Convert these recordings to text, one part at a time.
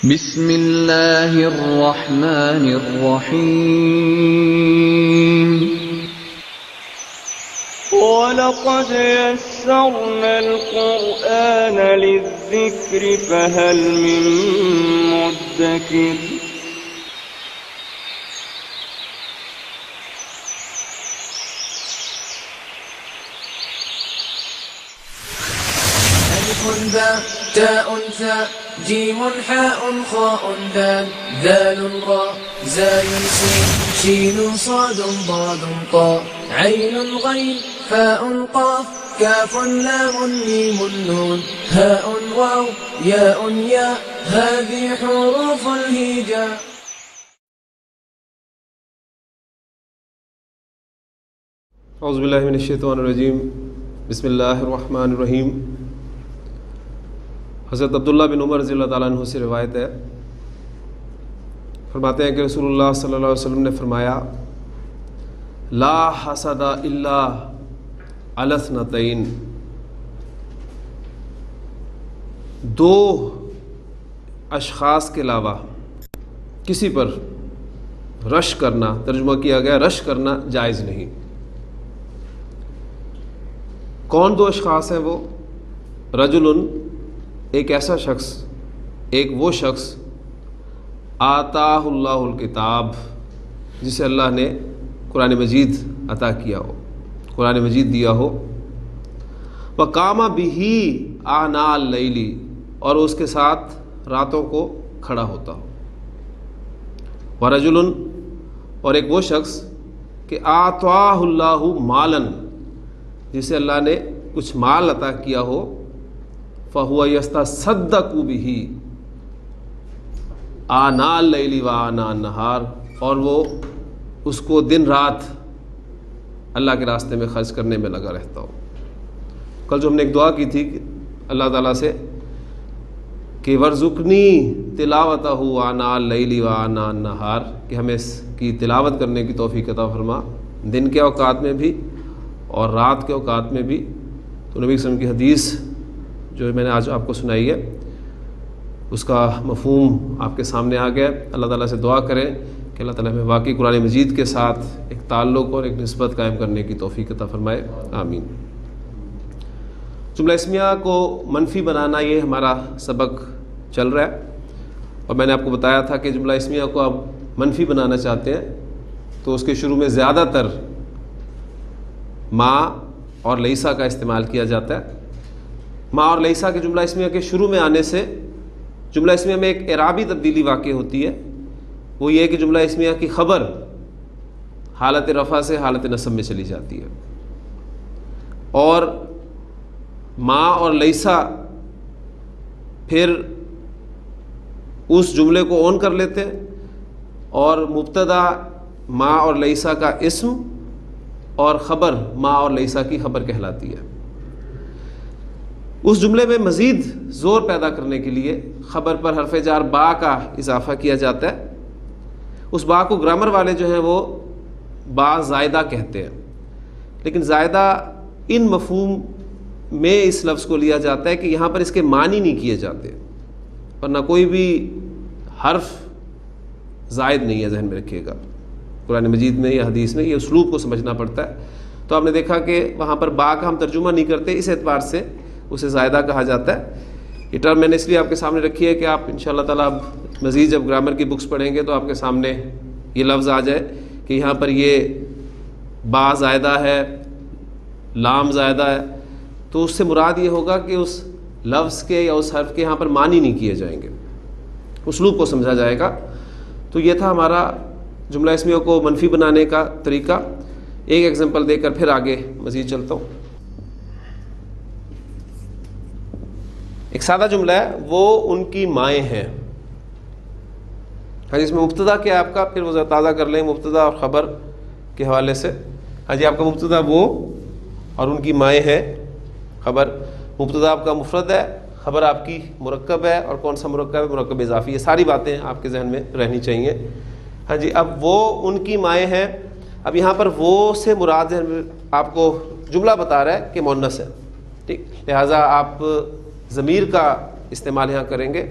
بسم اللہ الرحمن الرحیم وَلَقَدْ يَسَّرْنَا الْقُرْآنَ لِلذِّكْرِ فَهَلْ مِن مُّدَّكِرٍ ألف باء تاء ثاء جيم حاء خاء دال ذال راء زاي سين شين صاد ضاد طاء عين غين فاء قاف كاف لام ميم نون هاء واو ياء ياء هذه حروف الهجاء. اعوذ باللہ من الشیطان الرجیم. بسم اللہ الرحمن الرحیم. حضرت عبداللہ بن عمر رضی اللہ تعالیٰ عنہ سے روایت ہے، فرماتے ہیں کہ رسول اللہ صلی اللہ علیہ وسلم نے فرمایا، لا حسد الا علی اثنتین، دو اشخاص کے علاوہ کسی پر رش کرنا، ترجمہ کیا گیا رش کرنا جائز نہیں. کون دو اشخاص ہیں وہ؟ رجل، ایک ایسا شخص، ایک وہ شخص آتاہ اللہ الکتاب، جسے اللہ نے قرآن مجید عطا کیا ہو، قرآن مجید دیا ہو، وقام بہ آناء اللیل، اور اس کے ساتھ راتوں کو کھڑا ہوتا ہو. ورجل، اور ایک وہ شخص کہ آتاہ اللہ مالا، جسے اللہ نے کچھ مال عطا کیا ہو، فَهُوَ يَسْتَصَدَّقُ بِهِ آناء اللیل وآناء النہار، اور وہ اس کو دن رات اللہ کے راستے میں خرچ کرنے میں لگا رہتا ہو. کل جو ہم نے ایک دعا کی تھی کہ اللہ تعالیٰ سے کہ وَرْزُقْنِی تِلَاوَتَهُ آناء اللیل وآناء النہار، کہ ہمیں اس کی تلاوت کرنے کی توفیق عطا فرما، دن کے اوقات میں بھی اور رات کے اوقات میں بھی. تو نبی صلی اللہ علیہ وسلم کی حدیث جو میں نے آج آپ کو سنائی ہے، اس کا مفہوم آپ کے سامنے آ گیا. اللہ تعالیٰ سے دعا کریں کہ اللہ تعالیٰ ہمیں واقعی قرآن مجید کے ساتھ ایک تعلق اور ایک نسبت قائم کرنے کی توفیق عطا فرمائے، آمین. جملہ اسمیہ کو منفی بنانا، یہ ہمارا سبق چل رہا ہے، اور میں نے آپ کو بتایا تھا کہ جملہ اسمیہ کو آپ منفی بنانا چاہتے ہیں تو اس کے شروع میں زیادہ تر ما اور لیسا کا استعمال کیا جاتا ہے. ما اور لیسا کے جملہ اسمیہ کے شروع میں آنے سے جملہ اسمیہ میں ایک اعرابی تبدیلی واقع ہوتی ہے. وہ یہ کہ جملہ اسمیہ کی خبر حالت رفع سے حالت نصب میں چلی جاتی ہے، اور ما اور لیسا پھر اس جملے کو اون کر لیتے ہیں، اور مبتدا ما اور لیسا کا اسم اور خبر ما اور لیسا کی خبر کہلاتی ہے. اس جملے میں مزید زور پیدا کرنے کے لیے خبر پر حرف جار با کا اضافہ کیا جاتا ہے. اس با کو گرامر والے جو ہیں وہ با زائدہ کہتے ہیں، لیکن زائدہ ان مفہوم میں اس لفظ کو لیا جاتا ہے کہ یہاں پر اس کے معنی نہیں کیے جاتے، اور نہ کوئی بھی حرف زائد نہیں ہے. ذہن میں رکھیے گا، قرآن مجید میں یا حدیث میں یہ اسلوب کو سمجھنا پڑتا ہے. تو آپ نے دیکھا کہ وہاں پر با کا ہم ترجمہ نہیں کرتے، اس اعتبار سے اسے زائدہ کہا جاتا ہے. یہ ٹرم میں نے اس لیے آپ کے سامنے رکھی ہے کہ آپ انشاءاللہ تعالیٰ مزید جب گرامر کی بکس پڑھیں گے تو آپ کے سامنے یہ لفظ آ جائے کہ یہاں پر یہ با زائدہ ہے، لام زائدہ ہے، تو اس سے مراد یہ ہوگا کہ اس لفظ کے یا اس حرف کے یہاں پر معنی نہیں کیے جائیں گے، اسلوب کو سمجھا جائے گا. تو یہ تھا ہمارا جملہ اسمیہ کو منفی بنانے کا طریقہ. ایک ایگزامپل دے کر پھر آگے مزید چلتا ہوں. ایک سادہ جملہ ہے، وہ ان کی مائیں ہیں. ہاں جی، اس میں مبتدا کیا ہے آپ کا، پھر وہ ذرا تازہ کر لیں مبتدا اور خبر کے حوالے سے. ہاں جی، آپ کا مبتدا وہ اور ان کی مائیں ہیں. خبر مبتدا آپ کا مفرد ہے، خبر آپ کی مرکب ہے، اور کون سا مرکب ہے؟ مرکب اضافی. یہ ساری باتیں آپ کے ذہن میں رہنی چاہیے. ہاں جی، اب وہ ان کی مائیں ہیں. اب یہاں پر وہ سے مراد آپ کو جملہ بتا رہا ہے کہ مؤنث ہے، ٹھیک. لہٰذا آپ ضمیر کا استعمال یہاں کریں گے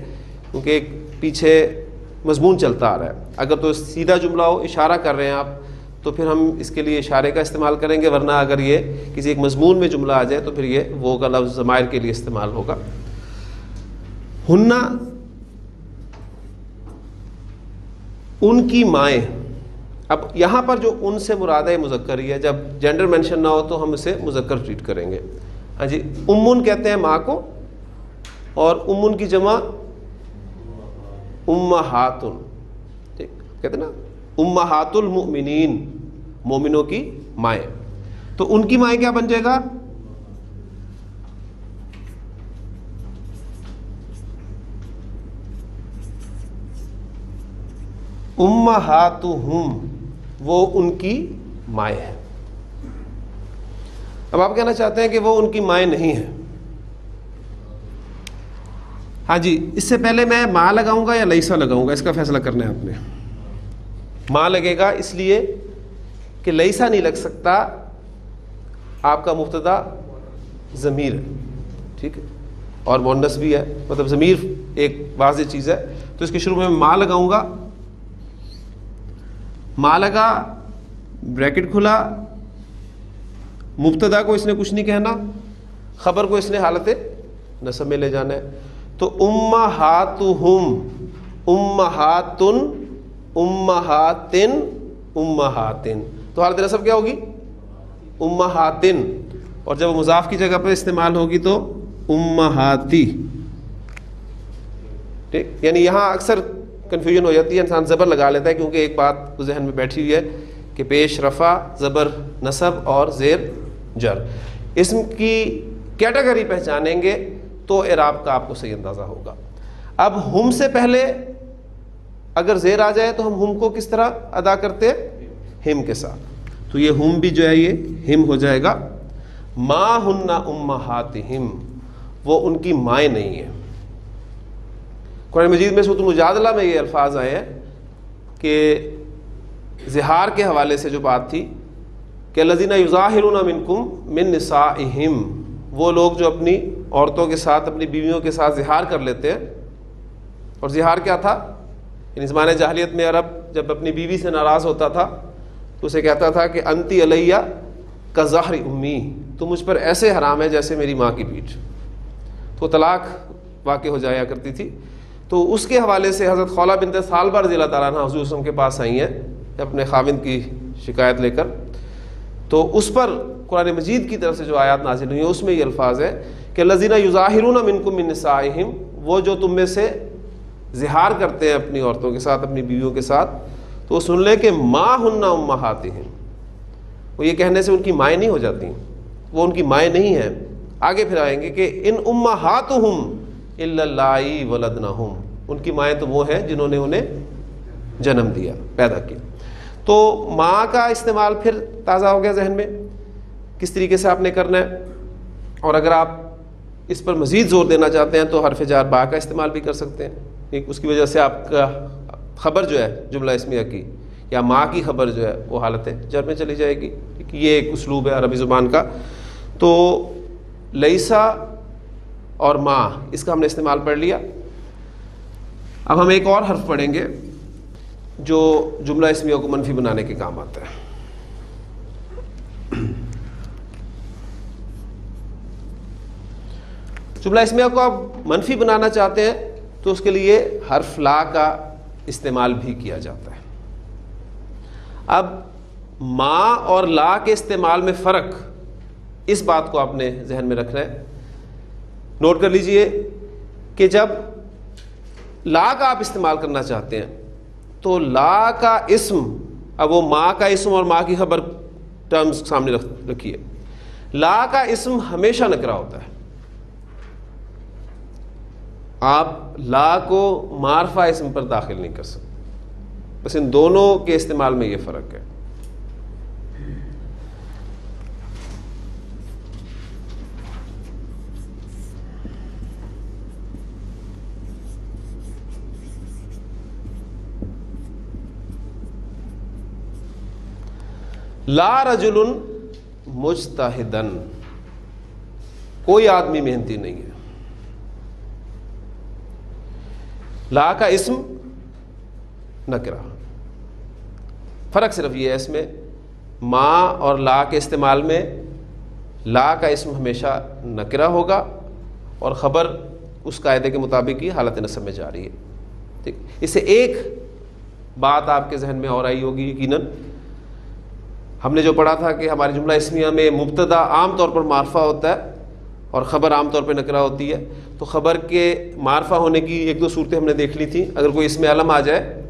کیونکہ ایک پیچھے مضمون چلتا آ رہا ہے. اگر تو سیدھا جملہ ہو، اشارہ کر رہے ہیں آپ، تو پھر ہم اس کے لیے اشارے کا استعمال کریں گے، ورنہ اگر یہ کسی ایک مضمون میں جملہ آ جائے تو پھر یہ وہ کا لفظ ضمائر کے لیے استعمال ہوگا. ہننا ان کی مائیں. اب یہاں پر جو ان سے مراد ہے مذکر ہی ہے، جب جینڈر مینشن نہ ہو تو ہم اسے مذکر ٹریٹ کریں گے. ہاں جی، امن کہتے ہیں ماں کو، اور امن کی جمع امہاتن، ٹھیک کہتے ہیں نا، امہات المؤمنین، مومنوں کی مائیں. تو ان کی مائیں کیا بن جائے گا؟ امہاتہم، وہ ان کی مائیں ہیں. اب آپ کہنا چاہتے ہیں کہ وہ ان کی مائیں نہیں ہیں. ہاں جی، اس سے پہلے میں ماں لگاؤں گا یا لیسا لگاؤں گا، اس کا فیصلہ کرنا ہے آپ نے. ماں لگے گا اس لیے کہ لیسا نہیں لگ سکتا، آپ کا مبتدا ضمیر ہے، ٹھیک ہے، اور مؤنث بھی ہے، مطلب ضمیر ایک واضح چیز ہے. تو اس کے شروع میں ماں لگاؤں گا. ماں لگا، بریکٹ کھلا، مبتدا کو اس نے کچھ نہیں کہنا، خبر کو اس نے حالت نصب میں لے جانا ہے. تو امہاتہم، امہاتن، امہاتن، امہاتن، تو حالت نصب کیا ہوگی؟ امہاتن. اور جب وہ مضاف کی جگہ پہ استعمال ہوگی تو امہاتی. ٹھیک، یعنی یہاں اکثر کنفیوژن ہو جاتی ہے، انسان زبر لگا لیتا ہے کیونکہ ایک بات ذہن میں بیٹھی ہوئی ہے کہ پیش رفع، زبر نصب اور زیر جر. اسم کی کیٹیگری پہچانیں گے تو اعراب کا آپ کو صحیح اندازہ ہوگا. اب ہم سے پہلے اگر زیر آ جائے تو ہم ہم کو کس طرح ادا کرتے ہیں؟ ہم کے ساتھ. تو یہ ہم بھی جو ہے یہ ہم ہو جائے گا. ما ہن امہاتہم، وہ ان کی مائیں نہیں ہیں. قرآن مجید میں سورۃ المجادلہ میں یہ الفاظ آئے ہیں کہ زہار کے حوالے سے جو بات تھی کہ الذین یظاہرون منکم من نسائہم، وہ لوگ جو اپنی عورتوں کے ساتھ، اپنی بیویوں کے ساتھ زہار کر لیتے ہیں. اور زہار کیا تھا؟ یعنی زمانہ جاہلیت میں عرب جب اپنی بیوی سے ناراض ہوتا تھا تو اسے کہتا تھا کہ انتی علیہ کظہر امی، تو مجھ پر ایسے حرام ہے جیسے میری ماں کی پیٹھ. تو طلاق واقع ہو جایا کرتی تھی. تو اس کے حوالے سے حضرت خولہ بنت ثعلبہ رضی اللہ تعالیٰ عنہ حضور صلی اللہ علیہ وسلم کے پاس آئی ہیں اپنے خاوند کی شکایت لے کر. تو اس پر قرآن مجید کی طرف سے جو آیات نازل ہوئی ہیں اس میں یہ الفاظ ہے کہ الذین یظاہرون منکم من نسائہم، وہ جو تم میں سے زہار کرتے ہیں اپنی عورتوں کے ساتھ، اپنی بیویوں کے ساتھ، تو سن لے کہ ما ہن امہاتہم، وہ یہ کہنے سے ان کی مائیں نہیں ہو جاتی، وہ ان کی مائیں نہیں ہیں. آگے پھر آئیں گے کہ ان امہاتہم الا اللائی ولدنہم، ان کی مائیں تو وہ ہیں جنہوں نے انہیں جنم دیا، پیدا کیا. تو ماں کا استعمال پھر تازہ ہو گیا ذہن میں کس طریقے سے آپ نے کرنا ہے. اور اگر آپ اس پر مزید زور دینا چاہتے ہیں تو حرف جار با کا استعمال بھی کر سکتے ہیں. اس کی وجہ سے آپ کا خبر جو ہے جملہ اسمیہ کی یا ماں کی خبر جو ہے وہ حالت جر میں چلی جائے گی. یہ ایک اسلوب ہے عربی زبان کا. تو لیسا اور ماں، اس کا ہم نے استعمال پڑھ لیا. اب ہم ایک اور حرف پڑھیں گے جو جملہ اسمیہ کو منفی بنانے کے کام آتا ہے. جملہ اسمیہ کو آپ منفی بنانا چاہتے ہیں تو اس کے لیے حرف لا کا استعمال بھی کیا جاتا ہے. اب ما اور لا کے استعمال میں فرق، اس بات کو آپ نے ذہن میں رکھنا ہے. نوٹ کر لیجئے کہ جب لا کا آپ استعمال کرنا چاہتے ہیں تو لا کا اسم، اب وہ ماں کا اسم اور ماں کی خبر ٹرمز سامنے رکھیے. لا کا اسم ہمیشہ نکرہ ہوتا ہے. آپ لا کو معرفہ اسم پر داخل نہیں کر سکتے. بس ان دونوں کے استعمال میں یہ فرق ہے. لا رجل مجتہدن، کوئی آدمی محنتی نہیں ہے. لا کا اسم نکرہ. فرق صرف یہ ہے اس میں ما اور لا کے استعمال میں لا کا اسم ہمیشہ نکرہ ہوگا اور خبر اس قاعدے کے مطابق ہی حالت نصب میں جاری ہے. ٹھیک. اس سے ایک بات آپ کے ذہن میں اور آئی ہوگی یقیناً. ہم نے جو پڑھا تھا کہ ہماری جملہ اسمیہ میں مبتدا عام طور پر معرفہ ہوتا ہے اور خبر عام طور پہ نکرہ ہوتی ہے. تو خبر کے معرفہ ہونے کی ایک دو صورتیں ہم نے دیکھ لی تھیں. اگر کوئی اسم علم آ جائے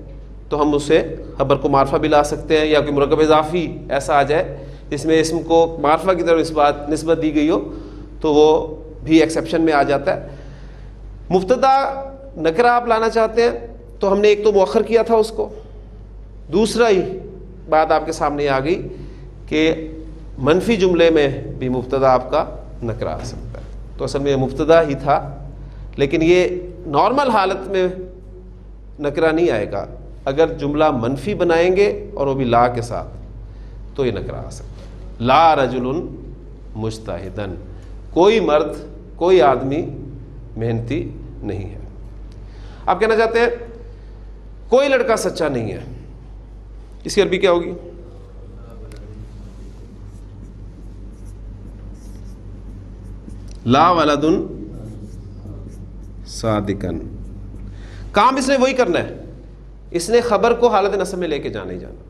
تو ہم اسے خبر کو معرفہ بھی لا سکتے ہیں, یا کوئی مرکب اضافی ایسا آ جائے جس میں اسم کو معرفہ کی طرف نسبت دی گئی ہو تو وہ بھی ایکسیپشن میں آ جاتا ہے. مبتدا نکرہ آپ لانا چاہتے ہیں تو ہم نے ایک تو مؤخر کیا تھا اس کو, دوسرا ہی بات آپ کے سامنے آ گئی کہ منفی جملے میں بھی مبتدا آپ کا نکرہ آ سکتا ہے. تو اصل میں یہ مبتدا ہی تھا, لیکن یہ نارمل حالت میں نکرہ نہیں آئے گا. اگر جملہ منفی بنائیں گے اور وہ بھی لا کے ساتھ تو یہ نکرہ آ سکتا ہے. لا رجل مجتہدن, کوئی مرد کوئی آدمی محنتی نہیں ہے. آپ کہنا چاہتے ہیں کوئی لڑکا سچا نہیں ہے, اس کی عربی کیا ہوگی؟ لا ولد صادقن. کام اس نے وہی کرنا ہے, اس نے خبر کو حالت نصب میں لے کے جانا ہی جانا.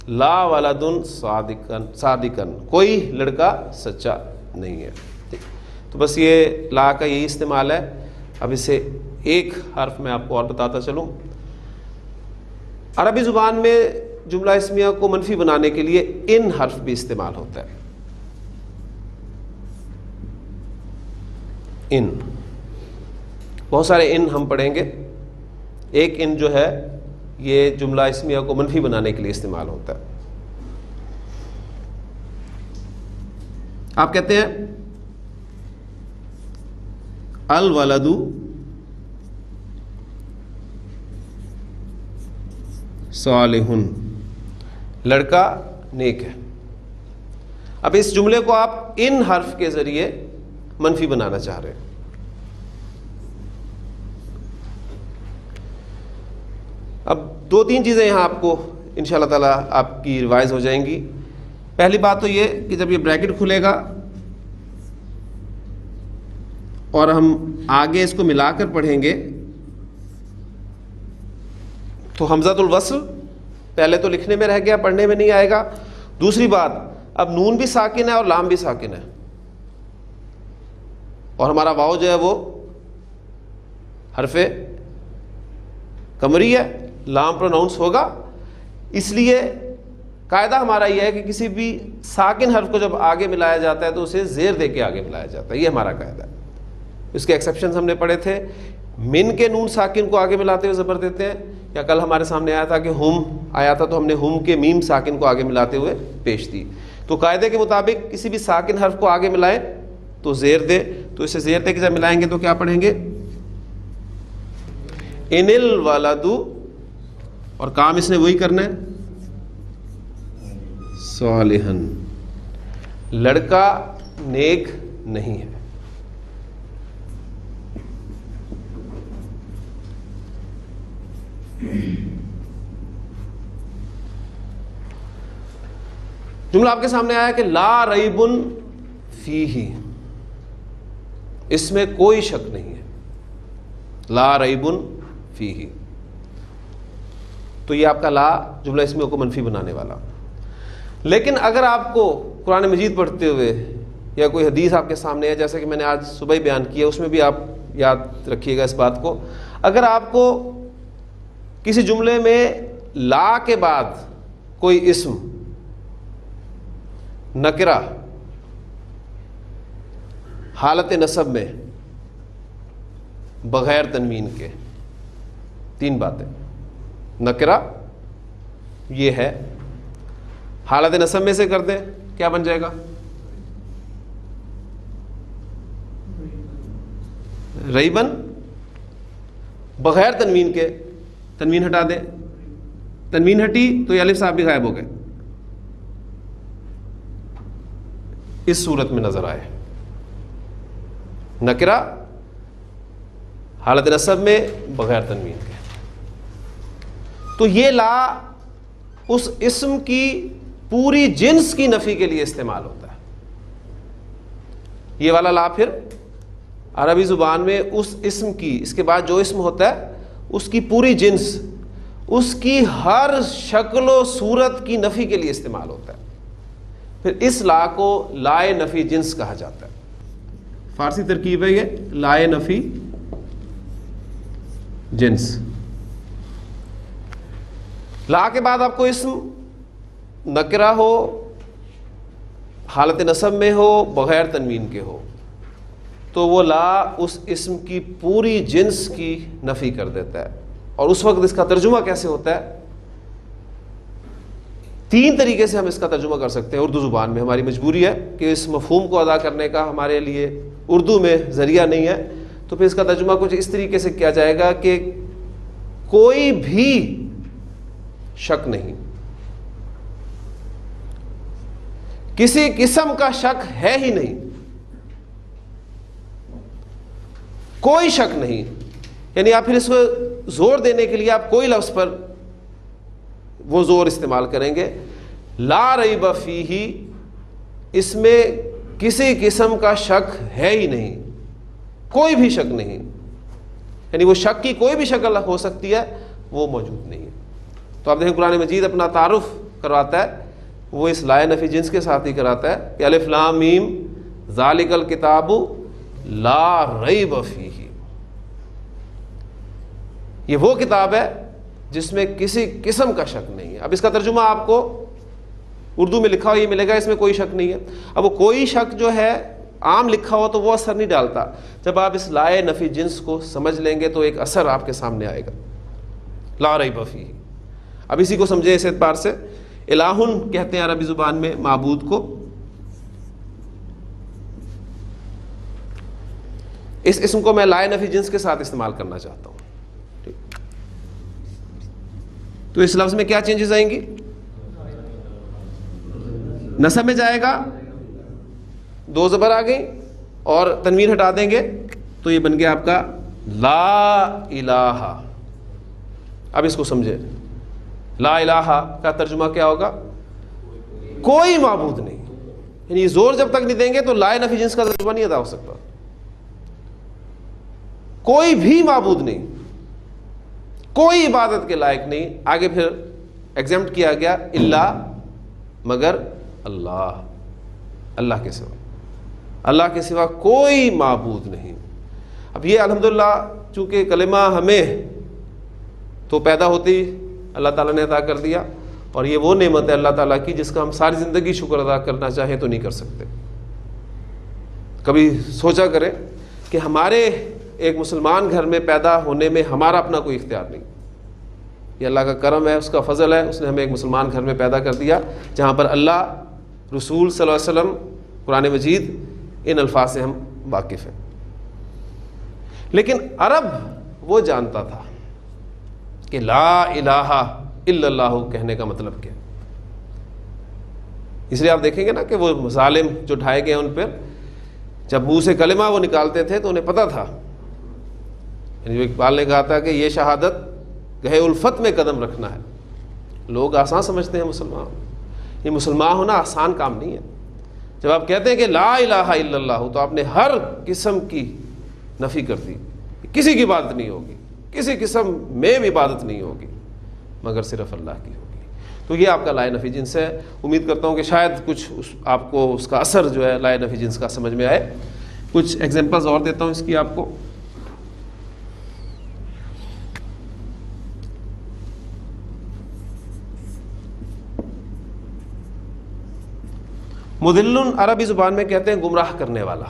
لا ولد صادقن, کوئی لڑکا سچا نہیں ہے. تو بس یہ لا کا یہی استعمال ہے. اب اسے ایک حرف میں آپ کو اور بتاتا چلوں. عربی زبان میں جملہ اسمیہ کو منفی بنانے کے لیے ان حرف بھی استعمال ہوتا ہے. ان, بہت سارے ان ہم پڑھیں گے. ایک ان جو ہے یہ جملہ اسمیہ کو منفی بنانے کے لیے استعمال ہوتا ہے. آپ کہتے ہیں الولد صالح, لڑکا نیک ہے. اب اس جملے کو آپ ان حرف کے ذریعے منفی بنانا چاہ رہے ہیں. اب دو تین چیزیں یہاں آپ کو انشاءاللہ تعالیٰ آپ کی ریوائز ہو جائیں گی. پہلی بات تو یہ کہ جب یہ بریکٹ کھلے گا اور ہم آگے اس کو ملا کر پڑھیں گے تو حمزۃ الوصل پہلے تو لکھنے میں رہ گیا, پڑھنے میں نہیں آئے گا. دوسری بات, اب نون بھی ساکن ہے اور لام بھی ساکن ہے, اور ہمارا واو جو ہے وہ حرف قمری ہے, لام پروناؤنس ہوگا. اس لیے قاعدہ ہمارا یہ ہے کہ کسی بھی ساکن حرف کو جب آگے ملایا جاتا ہے تو اسے زیر دے کے آگے ملایا جاتا ہے. یہ ہمارا قاعدہ ہے. اس کے ایکسیپشنز ہم نے پڑھے تھے. من کے نون ساکن کو آگے ملاتے ہوئے زبر دیتے ہیں, یا کل ہمارے سامنے آیا تھا کہ ہم آیا تھا تو ہم نے ہم کے میم ساکن کو آگے ملاتے ہوئے پیش دی. تو قاعدے کے مطابق کسی بھی ساکن حرف کو آگے ملائیں تو زیر دے. تو اسے زیر دے کے جب ملائیں گے تو کیا پڑھیں گے؟ ان الولد, اور کام اس نے وہی کرنا ہے, صالحن, لڑکا نیک نہیں ہے. جملہ آپ کے سامنے آیا کہ لا ریب فیہ, اس میں کوئی شک نہیں ہے. لا ریب فیہ, تو یہ آپ کا لا جملہ اسمیہ کو منفی بنانے والا. لیکن اگر آپ کو قرآن مجید پڑھتے ہوئے یا کوئی حدیث آپ کے سامنے ہے, جیسا کہ میں نے آج صبح ہی بیان کیا, اس میں بھی آپ یاد رکھیے گا اس بات کو, اگر آپ کو کسی جملے میں لا کے بعد کوئی اسم نکرہ حالت نصب میں بغیر تنوین کے, تین باتیں, نکرہ یہ ہے, حالت نصب میں سے کر دیں کیا بن جائے گا؟ ریبن, بغیر تنوین کے, تنوین ہٹا دیں, تنوین ہٹی تو یہ الف صاحب بھی غائب ہو گئے. اس صورت میں نظر آئے نکرہ حالت نصب میں بغیر تنوین کے. تو یہ لا اس اسم کی پوری جنس کی نفی کے لیے استعمال ہوتا ہے. یہ والا لا پھر عربی زبان میں اس اسم کی، اس کے بعد جو اسم ہوتا ہے اس کی پوری جنس، اس کی ہر شکل و صورت کی نفی کے لیے استعمال ہوتا ہے. پھر اس لا کو لائے نفی جنس کہا جاتا ہے. فارسی ترکیب ہے یہ لائے نفی جنس. لا کے بعد آپ کو اسم نکرہ ہو، حالت نصب میں ہو، بغیر تنوین کے ہو، تو وہ لا اس اسم کی پوری جنس کی نفی کر دیتا ہے. اور اس وقت اس کا ترجمہ کیسے ہوتا ہے؟ 3 طریقے سے ہم اس کا ترجمہ کر سکتے ہیں. اردو زبان میں ہماری مجبوری ہے کہ اس مفہوم کو ادا کرنے کا ہمارے لیے اردو میں ذریعہ نہیں ہے، تو پھر اس کا ترجمہ کچھ اس طریقے سے کیا جائے گا کہ کوئی بھی شک نہیں، کسی قسم کا شک ہے ہی نہیں، کوئی شک نہیں. یعنی آپ پھر اس کو زور دینے کے لیے آپ کوئی لفظ پر وہ زور استعمال کریں گے. لا ریب فیہ، اس میں کسی قسم کا شک ہے ہی نہیں، کوئی بھی شک نہیں. یعنی وہ شک کی کوئی بھی شکل ہو سکتی ہے، وہ موجود نہیں ہے. تو آپ دیکھیں قرآن مجید اپنا تعارف کرواتا ہے، وہ اس لائے نفی جنس کے ساتھ ہی کراتا ہے کہ الف لام میم ذالک الکتاب لا ریب فیہ، یہ وہ کتاب ہے جس میں کسی قسم کا شک نہیں ہے. اب اس کا ترجمہ آپ کو اردو میں لکھا ہوا یہ ملے گا، اس میں کوئی شک نہیں ہے. اب وہ کوئی شک جو ہے عام لکھا ہوا تو وہ اثر نہیں ڈالتا. جب آپ اس لائے نفی جنس کو سمجھ لیں گے تو ایک اثر آپ کے سامنے آئے گا. لا ریب فیہ. اب اسی کو سمجھیں اس اعتبار سے، الہن کہتے ہیں عربی زبان میں معبود کو. اس اسم کو میں لائے نفی جنس کے ساتھ استعمال کرنا چاہتا ہوں. تو اس لفظ میں کیا چینجز آئیں گی؟ نصب میں جائے گا، 2 زبر آ گئی اور تنوین ہٹا دیں گے تو یہ بن گیا آپ کا لا الہ. اب اس کو سمجھے، لا الہ کا ترجمہ کیا ہوگا؟ کوئی معبود نہیں. یعنی زور جب تک نہیں دیں گے تو لائے نفی جنس کا ترجمہ نہیں ادا ہو سکتا. کوئی بھی معبود نہیں، کوئی عبادت کے لائق نہیں. آگے پھر ایگزمپٹ کیا گیا الا، مگر اللہ، اللہ کے سوا، اللہ کے سوا کوئی معبود نہیں. اب یہ الحمدللہ چونکہ کلمہ ہمیں تو پیدا ہوتی اللہ تعالیٰ نے عطا کر دیا، اور یہ وہ نعمت ہے اللہ تعالیٰ کی جس کا ہم ساری زندگی شکر ادا کرنا چاہیں تو نہیں کر سکتے. کبھی سوچا کریں کہ ہمارے ایک مسلمان گھر میں پیدا ہونے میں ہمارا اپنا کوئی اختیار نہیں. یہ اللہ کا کرم ہے، اس کا فضل ہے، اس نے ہمیں ایک مسلمان گھر میں پیدا کر دیا جہاں پر اللہ، رسول صلی اللہ علیہ وسلم، قرآن مجید، ان الفاظ سے ہم واقف ہیں. لیکن عرب وہ جانتا تھا کہ لا الہ الا اللہ کہنے کا مطلب کیا. اس لیے آپ دیکھیں گے نا کہ وہ ظالم جو ڈھائے گئے ان پر جب منہ سے کلمہ وہ نکالتے تھے تو انہیں پتہ تھا. یعنی جو اقبال نے کہا تھا کہ یہ شہادت گہے الفت میں قدم رکھنا ہے. لوگ آسان سمجھتے ہیں مسلمان، یہ مسلمان ہونا آسان کام نہیں ہے. جب آپ کہتے ہیں کہ لا الہ الا اللہ تو آپ نے ہر قسم کی نفی کر دی. کسی کی عبادت نہیں ہوگی، کسی قسم میں بھی عبادت نہیں ہوگی مگر صرف اللہ کی ہوگی. تو یہ آپ کا لائے نفی جنس ہے. امید کرتا ہوں کہ شاید کچھ آپ کو اس کا اثر جو ہے لائے نفی جنس کا سمجھ میں آئے. کچھ ایگزامپلز اور دیتا ہوں اس کی آپ کو. مدلن عربی زبان میں کہتے ہیں گمراہ کرنے والا.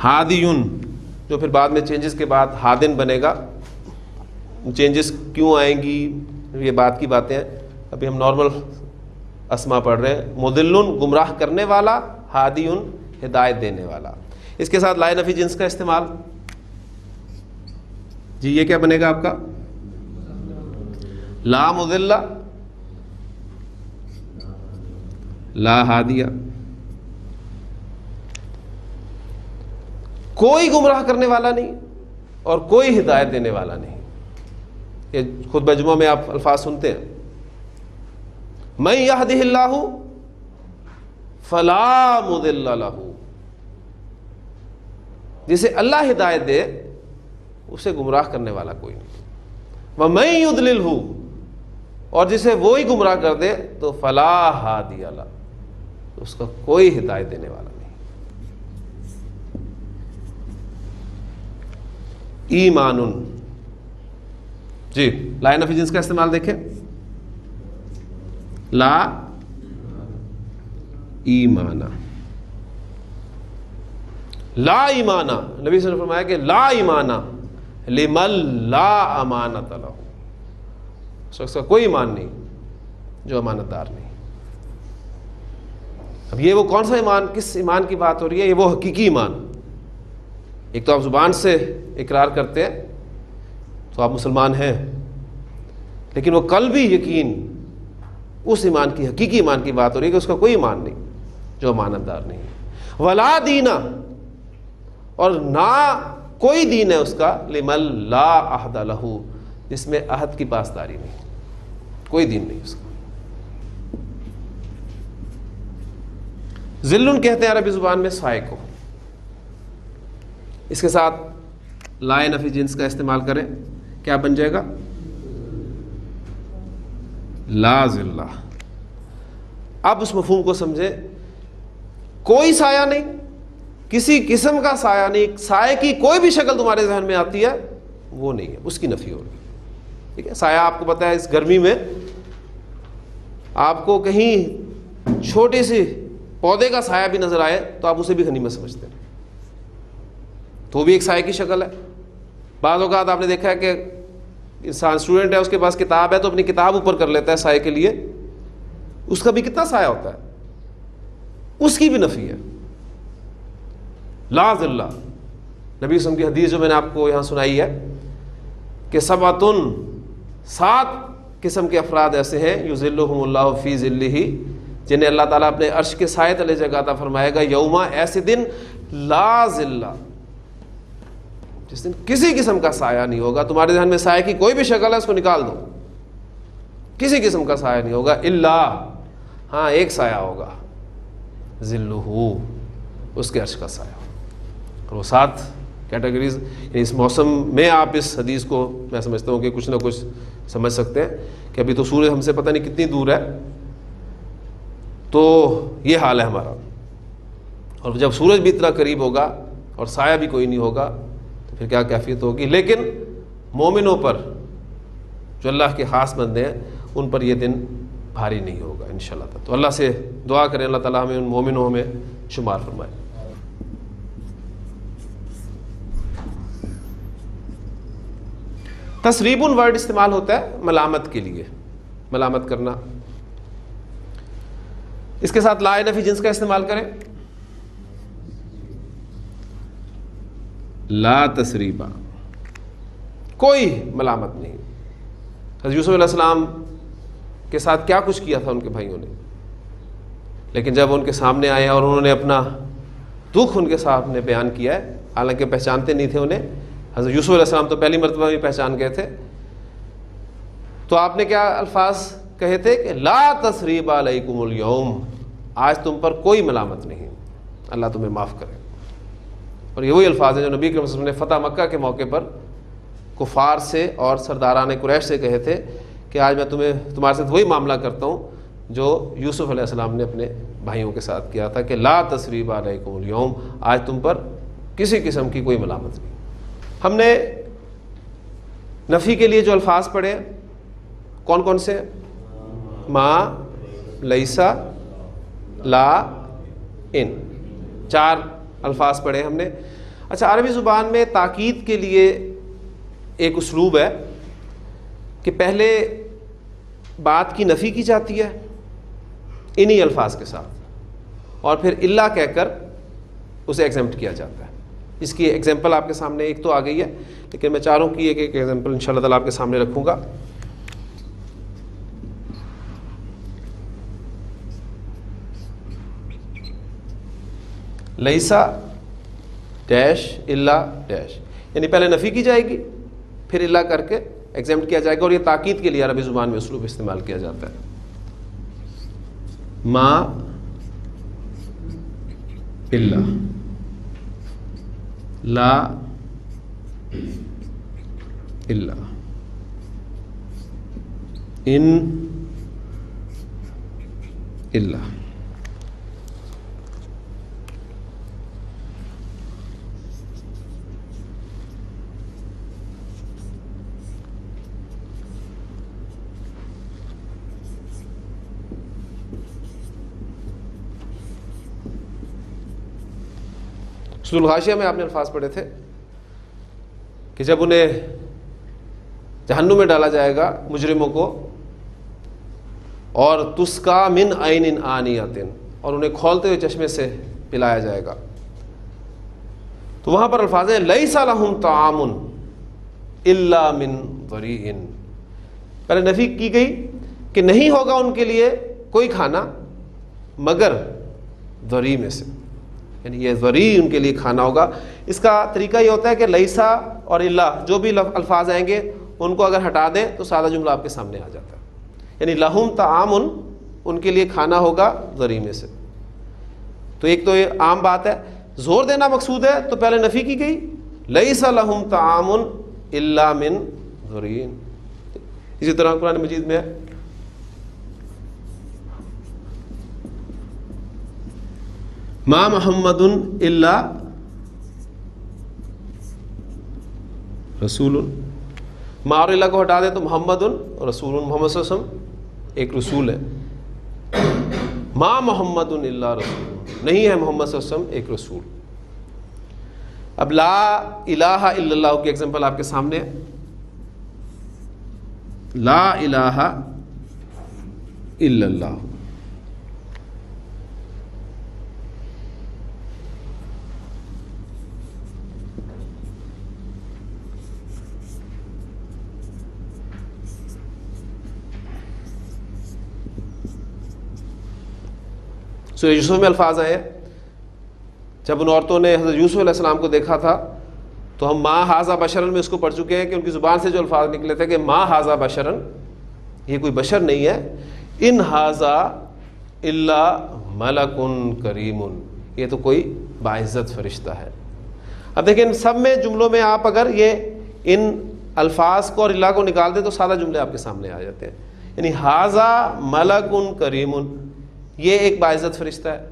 ہادیون جو پھر بعد میں چینجز کے بعد ہادن بنے گا. چینجز کیوں آئیں گی یہ بات کی باتیں ہیں، ابھی ہم نارمل اسما پڑھ رہے ہیں. مدلن گمراہ کرنے والا، ہادیون ہدایت دینے والا. اس کے ساتھ لائے نفی جنس کا استعمال. جی یہ کیا بنے گا آپ کا؟ لا مضل لا ہادیہ. کوئی گمراہ کرنے والا نہیں اور کوئی ہدایت دینے والا نہیں. یہ خطبہ جمعہ میں آپ الفاظ سنتے ہیں, من یہدہ اللہ فلا مضل لہ, جسے اللہ ہدایت دے اسے گمراہ کرنے والا کوئی نہیں. ومن یضللہ, اور جسے وہی گمراہ کر دے تو فلا ہادی لہ, اس کا کوئی ہدایت دینے والا نہیں. ایمان, جی لا نفی جنس کا استعمال دیکھیں, لا ایمانا, لا ایمانا, نبی صلی اللہ علیہ وسلم نے فرمایا کہ لا ایمانا لمن لا امانت لہ, شخص کا کوئی ایمان نہیں جو امانت دار نہیں. اب یہ وہ کون سا ایمان, کس ایمان کی بات ہو رہی ہے؟ یہ وہ حقیقی ایمان. ایک تو آپ زبان سے اقرار کرتے ہیں تو آپ مسلمان ہیں, لیکن وہ قلبی یقین اس ایمان کی, حقیقی ایمان کی بات ہو رہی ہے کہ اس کا کوئی ایمان نہیں جو امانت دار نہیں. ولا دینا, اور نہ کوئی دین ہے اس کا لمن لا عہد لہ, جس میں عہد کی پاسداری نہیں, کوئی دین نہیں اس کا. ذل کہتے ہیں عربی زبان میں سائے کو. اس کے ساتھ لا نفی جنس کا استعمال کریں, کیا بن جائے گا؟ لا ذلہ. اب اس مفہوم کو سمجھے, کوئی سایہ نہیں, کسی قسم کا سایہ نہیں, سائے کی کوئی بھی شکل تمہارے ذہن میں آتی ہے وہ نہیں ہے, اس کی نفی ہو رہی ہے. ٹھیک ہے, سایہ آپ کو پتہ ہے اس گرمی میں آپ کو کہیں چھوٹی سی پودے کا سایہ بھی نظر آئے تو آپ اسے بھی غنیمت سمجھتے ہیں, تو وہ بھی ایک سائے کی شکل ہے. بعض اوقات آپ نے دیکھا ہے کہ انسان اسٹوڈنٹ ہے, اس کے پاس کتاب ہے تو اپنی کتاب اوپر کر لیتا ہے سائے کے لیے, اس کا بھی کتنا سایہ ہوتا ہے, اس کی بھی نفی ہے. لا ذلہ, نبی صلی اللہ علیہ وسلم کی حدیث جو میں نے آپ کو یہاں سنائی ہے کہ سبعۃ, 7 قسم کے افراد ایسے ہیں یذلھم اللہ فی ذلہ, جنہیں اللہ تعالیٰ اپنے عرش کے سائے تلے جگہ عطا فرمائے گا, یوما, ایسے دن, لا ذلہ, جس دن کسی قسم کا سایہ نہیں ہوگا. تمہارے ذہن میں سایہ کی کوئی بھی شکل ہے اس کو نکال دو, کسی قسم کا سایہ نہیں ہوگا. الا, ہاں ایک سایہ ہوگا, ذلہ, اس کے عرش کا سایہ. اور وہ 7 کیٹیگریز, یعنی اس موسم میں آپ اس حدیث کو میں سمجھتا ہوں کہ کچھ نہ کچھ سمجھ سکتے ہیں کہ ابھی تو سورج ہم سے پتہ نہیں کتنی دور ہے, تو یہ حال ہے ہمارا. اور جب سورج بھی اتنا قریب ہوگا اور سایہ بھی کوئی نہیں ہوگا تو پھر کیا کیفیت ہوگی. لیکن مومنوں پر, جو اللہ کے خاص بندے ہیں, ان پر یہ دن بھاری نہیں ہوگا انشاءاللہ تعالی. تو اللہ سے دعا کریں اللہ تعالیٰ ہمیں ان مومنوں میں شمار فرمائے. تسریب ورڈ استعمال ہوتا ہے ملامت کے لیے, ملامت کرنا. اس کے ساتھ لا نفی جنس کا استعمال کریں, لا تسریبا, کوئی ملامت نہیں. حضرت یوسف علیہ السلام کے ساتھ کیا کچھ کیا تھا ان کے بھائیوں نے, لیکن جب ان کے سامنے آئے اور انہوں نے اپنا دکھ ان کے سامنے بیان کیا ہے, حالانکہ پہچانتے نہیں تھے انہیں, حضرت یوسف علیہ السلام تو پہلی مرتبہ بھی پہچان گئے تھے, تو آپ نے کیا الفاظ کہے تھے کہ لا تثریب علیکم اليوم, آج تم پر کوئی ملامت نہیں, اللہ تمہیں معاف کرے. اور یہ وہی الفاظ ہیں جو نبی کریم صلی اللہ علیہ وسلم نے فتح مکہ کے موقع پر کفار سے اور سرداران قریش سے کہے تھے کہ آج میں تمہارے ساتھ وہی معاملہ کرتا ہوں جو یوسف علیہ السلام نے اپنے بھائیوں کے ساتھ کیا تھا کہ لا تثریب علیکم اليوم, آج تم پر کسی قسم کی کوئی ملامت نہیں. ہم نے نفی کے لیے جو الفاظ پڑھے کون کون سے؟ ما, لیسا, لا, ان, 4 الفاظ پڑھے ہم نے. اچھا, عربی زبان میں تاکید کے لیے ایک اسلوب ہے کہ پہلے بات کی نفی کی جاتی ہے انہی الفاظ کے ساتھ, اور پھر الا کہہ کر اسے ایگزمپٹ کیا جاتا ہے. اس کی ایگزامپل آپ کے سامنے ایک تو آ گئی ہے, لیکن میں چاہ رہا ہوں کہ ایک ایگزامپل انشاءاللہ تعالیٰ آپ کے سامنے رکھوں گا. لیسا ڈیش الا ڈیش، یعنی پہلے نفی کی جائے گی پھر الا کر کے ایگزامپٹ کیا جائے گا، اور یہ تاکید کے لیے عربی زبان میں اسلوب استعمال کیا جاتا ہے. ما الا، لا الا، ان الا. سورۃ الغاشیہ میں آپ نے الفاظ پڑھے تھے کہ جب انہیں جہنم میں ڈالا جائے گا مجرموں کو، اور تسقا من عین آنیۃ، اور انہیں کھولتے ہوئے چشمے سے پلایا جائے گا، تو وہاں پر الفاظ ہیں لیس لہم طعام الا من ضریع. پہلے نفی کی گئی کہ نہیں ہوگا ان کے لیے کوئی کھانا مگر ضریع میں سے، یعنی یہ ضریع ان کے لیے کھانا ہوگا. اس کا طریقہ یہ ہوتا ہے کہ لیسا اور الا جو بھی الفاظ آئیں گے ان کو اگر ہٹا دیں تو سادہ جملہ آپ کے سامنے آ جاتا ہے. یعنی لہم طعام، ان کے لیے کھانا ہوگا ضریع میں سے. تو ایک تو یہ عام بات ہے، زور دینا مقصود ہے تو پہلے نفی کی گئی لیس لہم طعام الا من ضریع. اسی طرح قرآن مجید میں ہے ما محمد الا رسول. ما اور اللہ کو ہٹا دیں تو محمد رسول، محمد صلی اللہ علیہ وسلم ایک رسول ہے. ما محمد الا رسول، نہیں ہے محمد صلی اللہ علیہ وسلم ایک رسول. اب لا الہ الا اللہ کی ایگزامپل آپ کے سامنے ہے. لا الہ الا اللہ، سورہ یوسف میں الفاظ آئے ہیں جب ان عورتوں نے حضرت یوسف علیہ السلام کو دیکھا تھا تو ہم ما ھذا بشرن میں اس کو پڑھ چکے ہیں کہ ان کی زبان سے جو الفاظ نکلے تھے کہ ما ھذا بشرن، یہ کوئی بشر نہیں ہے، ان ھذا الا ملک کریم، یہ تو کوئی باعزت فرشتہ ہے. اب دیکھیں ان سب میں جملوں میں آپ اگر یہ ان الفاظ کو اور اللہ کو نکال دیں تو سادہ جملے آپ کے سامنے آ جاتے ہیں. یعنی ھذا ملک کریم، یہ ایک باعزت فرشتہ ہے.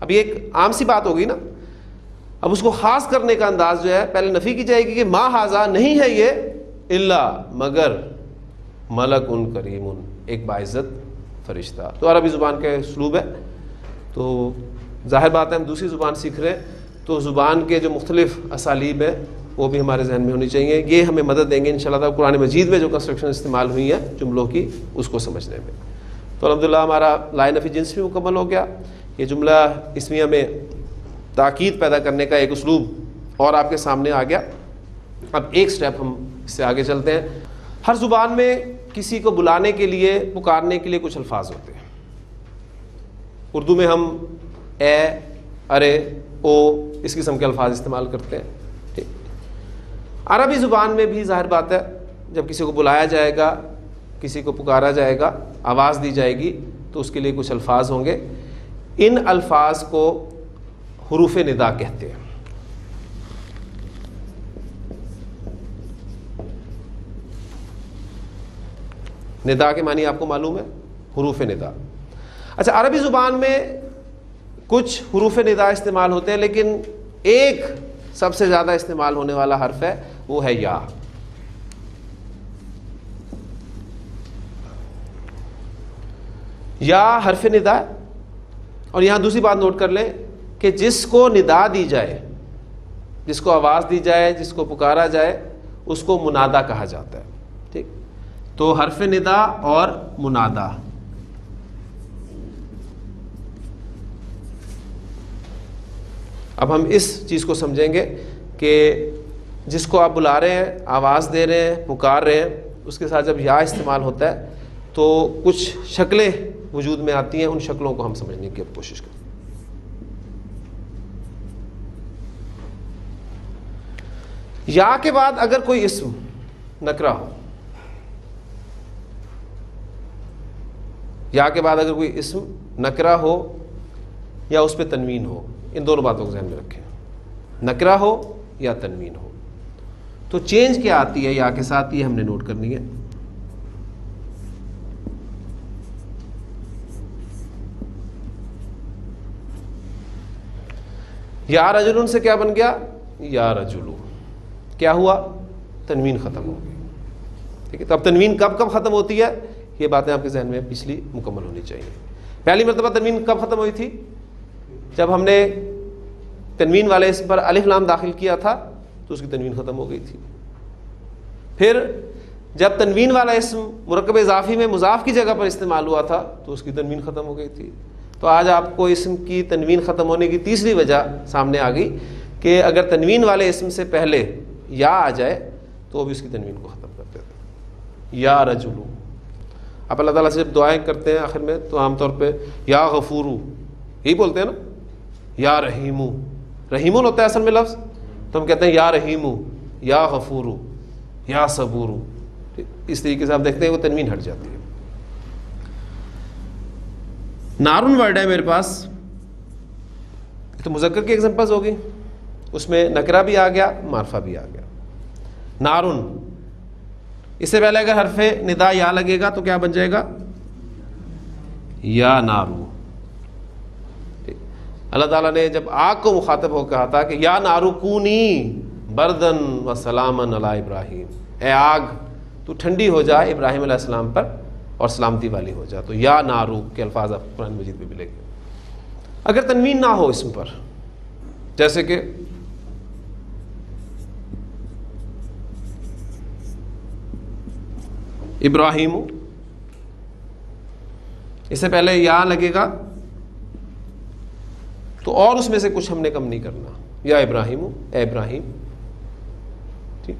اب یہ ایک عام سی بات ہوگی نا. اب اس کو خاص کرنے کا انداز جو ہے پہلے نفی کی جائے گی کہ ما ھذا، نہیں ہے یہ الا مگر ملک کریم، ایک باعزت فرشتہ. تو عربی زبان کا اسلوب ہے. تو ظاہر بات ہے ہم دوسری زبان سیکھ رہے ہیں تو زبان کے جو مختلف اسالیب ہیں وہ بھی ہمارے ذہن میں ہونی چاہیے. یہ ہمیں مدد دیں گے انشاءاللہ تعالیٰ قرآن مجید میں جو کنسٹرکشن استعمال ہوئی ہے جملوں کی اس کو سمجھنے میں. تو الحمدللہ ہمارا لا نفی جنس بھی مکمل ہو گیا. یہ جملہ اسمیہ میں تاکید پیدا کرنے کا ایک اسلوب اور آپ کے سامنے آ گیا. اب ایک سٹیپ ہم اس سے آگے چلتے ہیں. ہر زبان میں کسی کو بلانے کے لیے، پکارنے کے لیے کچھ الفاظ ہوتے ہیں. اردو میں ہم اے، ارے، او، اس قسم کے الفاظ استعمال کرتے ہیں. ٹھیک. عربی زبان میں بھی ظاہر بات ہے جب کسی کو بلایا جائے گا، کسی کو پکارا جائے گا، آواز دی جائے گی تو اس کے لیے کچھ الفاظ ہوں گے. ان الفاظ کو حروف ندا کہتے ہیں. ندا کے معنی آپ کو معلوم ہے، حروف ندا. اچھا، عربی زبان میں کچھ حروف ندا استعمال ہوتے ہیں لیکن ایک سب سے زیادہ استعمال ہونے والا حرف ہے، وہ ہے یا. یا حرف ندا ہے. اور یہاں دوسری بات نوٹ کر لیں کہ جس کو ندا دی جائے، جس کو آواز دی جائے، جس کو پکارا جائے، اس کو منادا کہا جاتا ہے. ٹھیک. تو حرف ندا اور منادا. اب ہم اس چیز کو سمجھیں گے کہ جس کو آپ بلا رہے ہیں، آواز دے رہے ہیں، پکار رہے ہیں، اس کے ساتھ جب یا استعمال ہوتا ہے تو کچھ شکلیں وجود میں آتی ہیں. ان شکلوں کو ہم سمجھنے کی اب کوشش کریں. یا کے بعد اگر کوئی اسم نکرہ ہو، یا کے بعد اگر کوئی اسم نکرہ ہو یا اس پہ تنوین ہو، ان دونوں باتوں کو ذہن میں رکھیں، نکرہ ہو یا تنوین ہو، تو چینج کیا آتی ہے یا کے ساتھ، یہ ہم نے نوٹ کرنی ہے۔ یا رجلن سے کیا بن گیا؟ یا رجلو، کیا ہوا؟ تنوین ختم ہو گئی، ٹھیک ہے۔ تو اب تنوین کب کب ختم ہوتی ہے، یہ باتیں آپ کے ذہن میں پچھلی مکمل ہونی چاہیے۔ پہلی مرتبہ تنوین کب ختم ہوئی تھی؟ جب ہم نے تنوین والے اسم پر الف لام داخل کیا تھا تو اس کی تنوین ختم ہو گئی تھی۔ پھر جب تنوین والا اسم مرکب اضافی میں مضاف کی جگہ پر استعمال ہوا تھا تو اس کی تنوین ختم ہو گئی تھی۔ تو آج آپ کو اسم کی تنوین ختم ہونے کی تیسری وجہ سامنے آ گئی کہ اگر تنوین والے اسم سے پہلے یا آ جائے تو وہ بھی اس کی تنوین کو ختم کر دیتے ہیں۔ یا رجلو، آپ اللہ تعالیٰ سے جب دعائیں کرتے ہیں آخر میں تو عام طور پہ یا غفورو یہی بولتے ہیں نا، یا رحیمو، رحیمون ہوتا ہے اصل میں لفظ، تو ہم کہتے ہیں یا رحیمو، یا غفورو، یا صبورو، اس طریقے سے آپ دیکھتے ہیں وہ تنوین ہٹ جاتی ہے۔ نارن ورڈ ہے میرے پاس، تو مذکر کی ایگزامپلز ہوگی، اس میں نکرہ بھی آ گیا، معرفہ بھی آ گیا۔ نارن، اس سے پہلے اگر حرف ندا یا لگے گا تو کیا بن جائے گا؟ یا نارو۔ اللہ تعالیٰ نے جب آگ کو مخاطب ہو کہا تھا کہ یا نارو کونی بردن و سلامن علی ابراہیم، اے آگ تو ٹھنڈی ہو جا ابراہیم علیہ السلام پر اور سلامتی والی ہو جا، تو یا نارو کے الفاظ آپ قرآن مجید میں ملیں گے۔ اگر تنوین نہ ہو اسم پر، جیسے کہ ابراہیم، اس سے پہلے یا لگے گا تو اور اس میں سے کچھ ہم نے کم نہیں کرنا، یا ابراہیم، اے ابراہیم، ٹھیک۔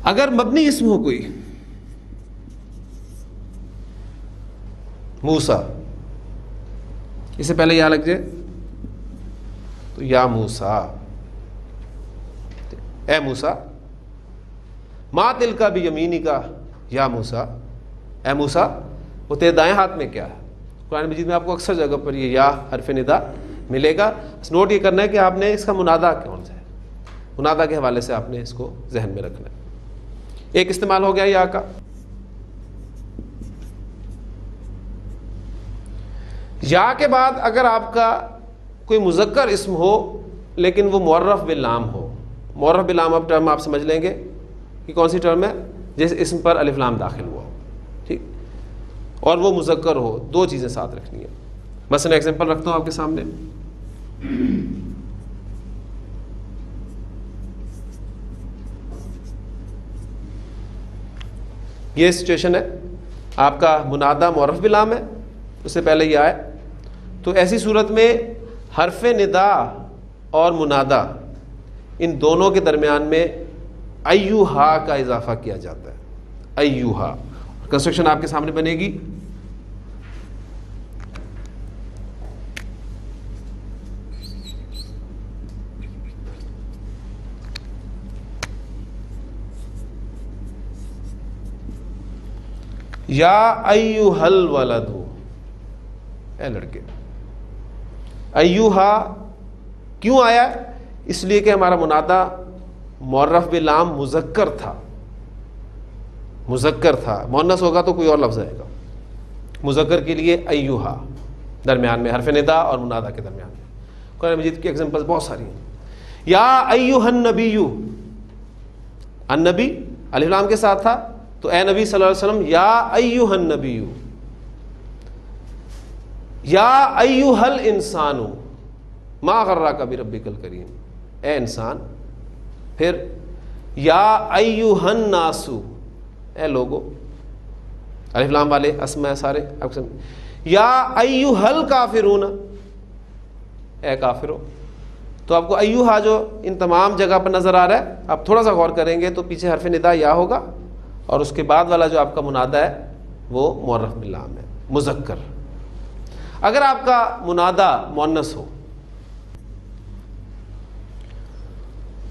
اگر مبنی اسم ہو کوئی، موسیٰ، اس سے پہلے یا لگ جائے تو یا موسیٰ، اے موسیٰ، ما تلکا بیمینی کا یا موسیٰ، اے موسیٰ وہ تیرے دائیں ہاتھ میں کیا ہے۔ قرآن مجید میں آپ کو اکثر جگہ پر یہ یا حرف ندا ملے گا، بس نوٹ یہ کرنا ہے کہ آپ نے اس کا منادا کون سا ہے، منادا کے حوالے سے آپ نے اس کو ذہن میں رکھنا ہے۔ ایک استعمال ہو گیا یا کا۔ یا کے بعد اگر آپ کا کوئی مذکر اسم ہو لیکن وہ معرف باللام ہو، معرف باللام اب ٹرم آپ سمجھ لیں گے کہ کون سی ٹرم ہے، جس اسم پر الف لام داخل ہوا ہو، ٹھیک، اور وہ مذکر ہو، دو چیزیں ساتھ رکھنی ہیں۔ مثلا ایگزامپل رکھتا ہوں آپ کے سامنے، یہ سچویشن ہے، آپ کا منادا معرف باللام ہے، اس سے پہلے یہ آئے، تو ایسی صورت میں حرف ندا اور منادا ان دونوں کے درمیان میں ایوہا کا اضافہ کیا جاتا ہے۔ ایوہا کنسٹرکشن آپ کے سامنے بنے گی، یا ایوہا الولد، اے لڑکے۔ ایوہا کیوں آیا؟ اس لیے کہ ہمارا منادا معرف باللام مذکر تھا، مذکر تھا، مؤنث ہوگا تو کوئی اور لفظ آئے گا، مذکر کے لیے ایوہا درمیان میں، حرف ندا اور منادا کے درمیان میں۔ قرآن مجید کی ایگزامپلز بہت ساری ہیں۔ یا ایوہا النبی، النبی الف لام کے ساتھ تھا تو اے نبی صلی اللہ علیہ وسلم، یا ایوہا النبی، یا ایوہا الانسان ما غرک بربک الکریم، اے انسان۔ پھر یا ایوہا الناس، اے لوگو، الف لام والے اسماء سارے، یا ایوہا الکافرون، اے کافرو۔ تو آپ کو ایوہا جو ان تمام جگہ پر نظر آ رہا ہے، آپ تھوڑا سا غور کریں گے تو پیچھے حرف ندا یا ہوگا اور اس کے بعد والا جو آپ کا منادا ہے وہ معرف باللام ہے، مذکر۔ اگر آپ کا منادا مؤنث ہو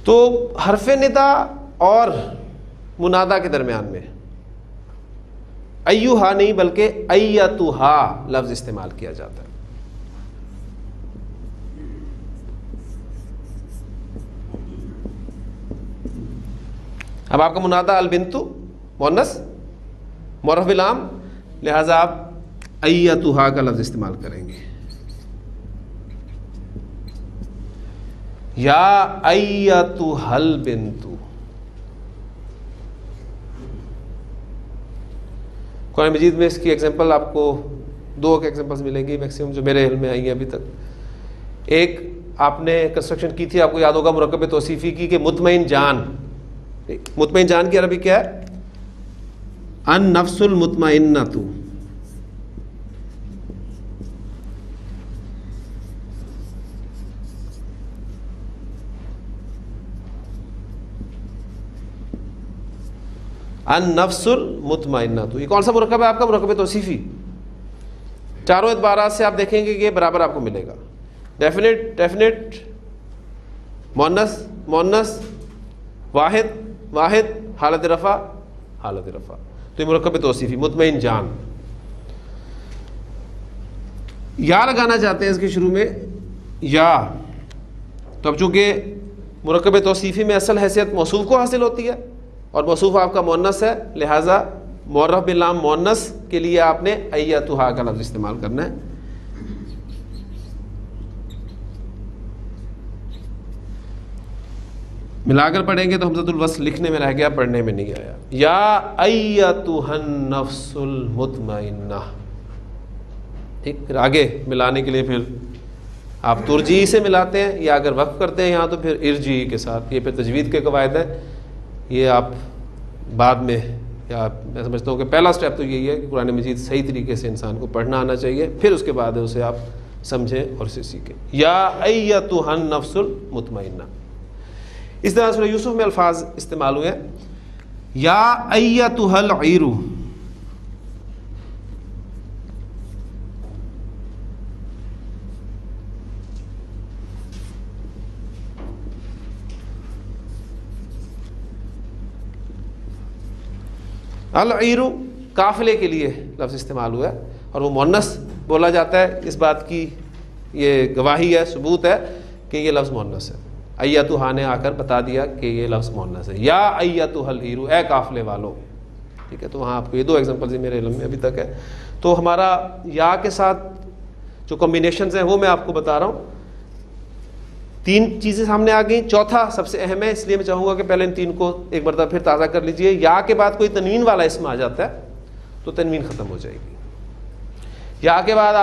تو حرف ندا اور منادا کے درمیان میں ایوہا نہیں بلکہ ایتھا لفظ استعمال کیا جاتا ہے. اب آپ کا منادا البنتو مؤنث معرف بالعام، لہذا آپ ایتھا کا لفظ استعمال کریں گے. یا ایتھا البنتو. قرآن مجید میں اس کی ایگزامپل آپ کو 2 ایگزامپلس ملیں گی میکسیمم جو میرے علم میں آئی ہیں ابھی تک. ایک آپ نے کنسٹرکشن کی تھی، آپ کو یاد ہوگا مرکب توصیفی کی، کہ مطمئن جان. مطمئن جان کی عربی کیا ہے؟ النفس المطمئنۃ. النفس المطمئنۃ. یہ کون سا مرکب ہے آپ کا؟ مرکب توصیفی. چاروں اعتبارات سے آپ دیکھیں گے کہ یہ برابر آپ کو ملے گا. ڈیفینیٹ مؤنث مؤنث، واحد واحد، حالت رفع حالت رفع. تو یہ مرکب توصیفی مطمئن جان. یا لگانا چاہتے ہیں اس کے شروع میں، یا تو اب چونکہ مرکب توصیفی میں اصل حیثیت موصوف کو حاصل ہوتی ہے اور موصوف آپ کا مؤنث ہے، لہٰذا معرف باللام مؤنث کے لیے آپ نے ایتھا کا لفظ استعمال کرنا ہے. ملا کر پڑھیں گے تو حمزۃ الوصل لکھنے میں رہ گیا، پڑھنے میں نہیں آیا. یا ایتھا النفس المطمئنہ. ٹھیک، پھر آگے ملانے کے لیے پھر آپ ترجیح سے ملاتے ہیں، یا اگر وقف کرتے ہیں یہاں تو پھر ارجی کے ساتھ. یہ پھر تجوید کے قواعد ہیں، یہ آپ بعد میں، یا میں سمجھتا ہوں کہ پہلا سٹیپ تو یہی ہے کہ قرآن مجید صحیح طریقے سے انسان کو پڑھنا آنا چاہیے، پھر اس کے بعد اسے آپ سمجھیں اور اسے سیکھیں. یا ایتھا النفس المطمئنہ. اس طرح سورہ یوسف میں الفاظ استعمال ہوئے ہیں. یا ایتھا العیر. العیر قافلے کے لیے لفظ استعمال ہوا ہے اور وہ مؤنث بولا جاتا ہے. اس بات کی یہ گواہی ہے، ثبوت ہے کہ یہ لفظ مؤنث ہے. ایتھا نے آ کر بتا دیا کہ یہ لفظ مؤنث ہے. یا ایتھا العیر، اے قافلے والو. ٹھیک ہے، تو وہاں آپ کو یہ 2 ایگزامپلز میرے علم میں ابھی تک ہے. تو ہمارا یا کے ساتھ جو کمبینیشنز ہیں وہ میں آپ کو بتا رہا ہوں. 3 چیزیں سامنے آ گئیں. چوتھا سب سے اہم ہے، اس لیے میں چاہوں گا کہ پہلے ان 3 کو ایک مرتبہ پھر تازہ کر لیجئے. یا کے بعد کوئی تنوین والا اسم آ جاتا ہے تو تنوین ختم ہو جائے گی. یا کے بعد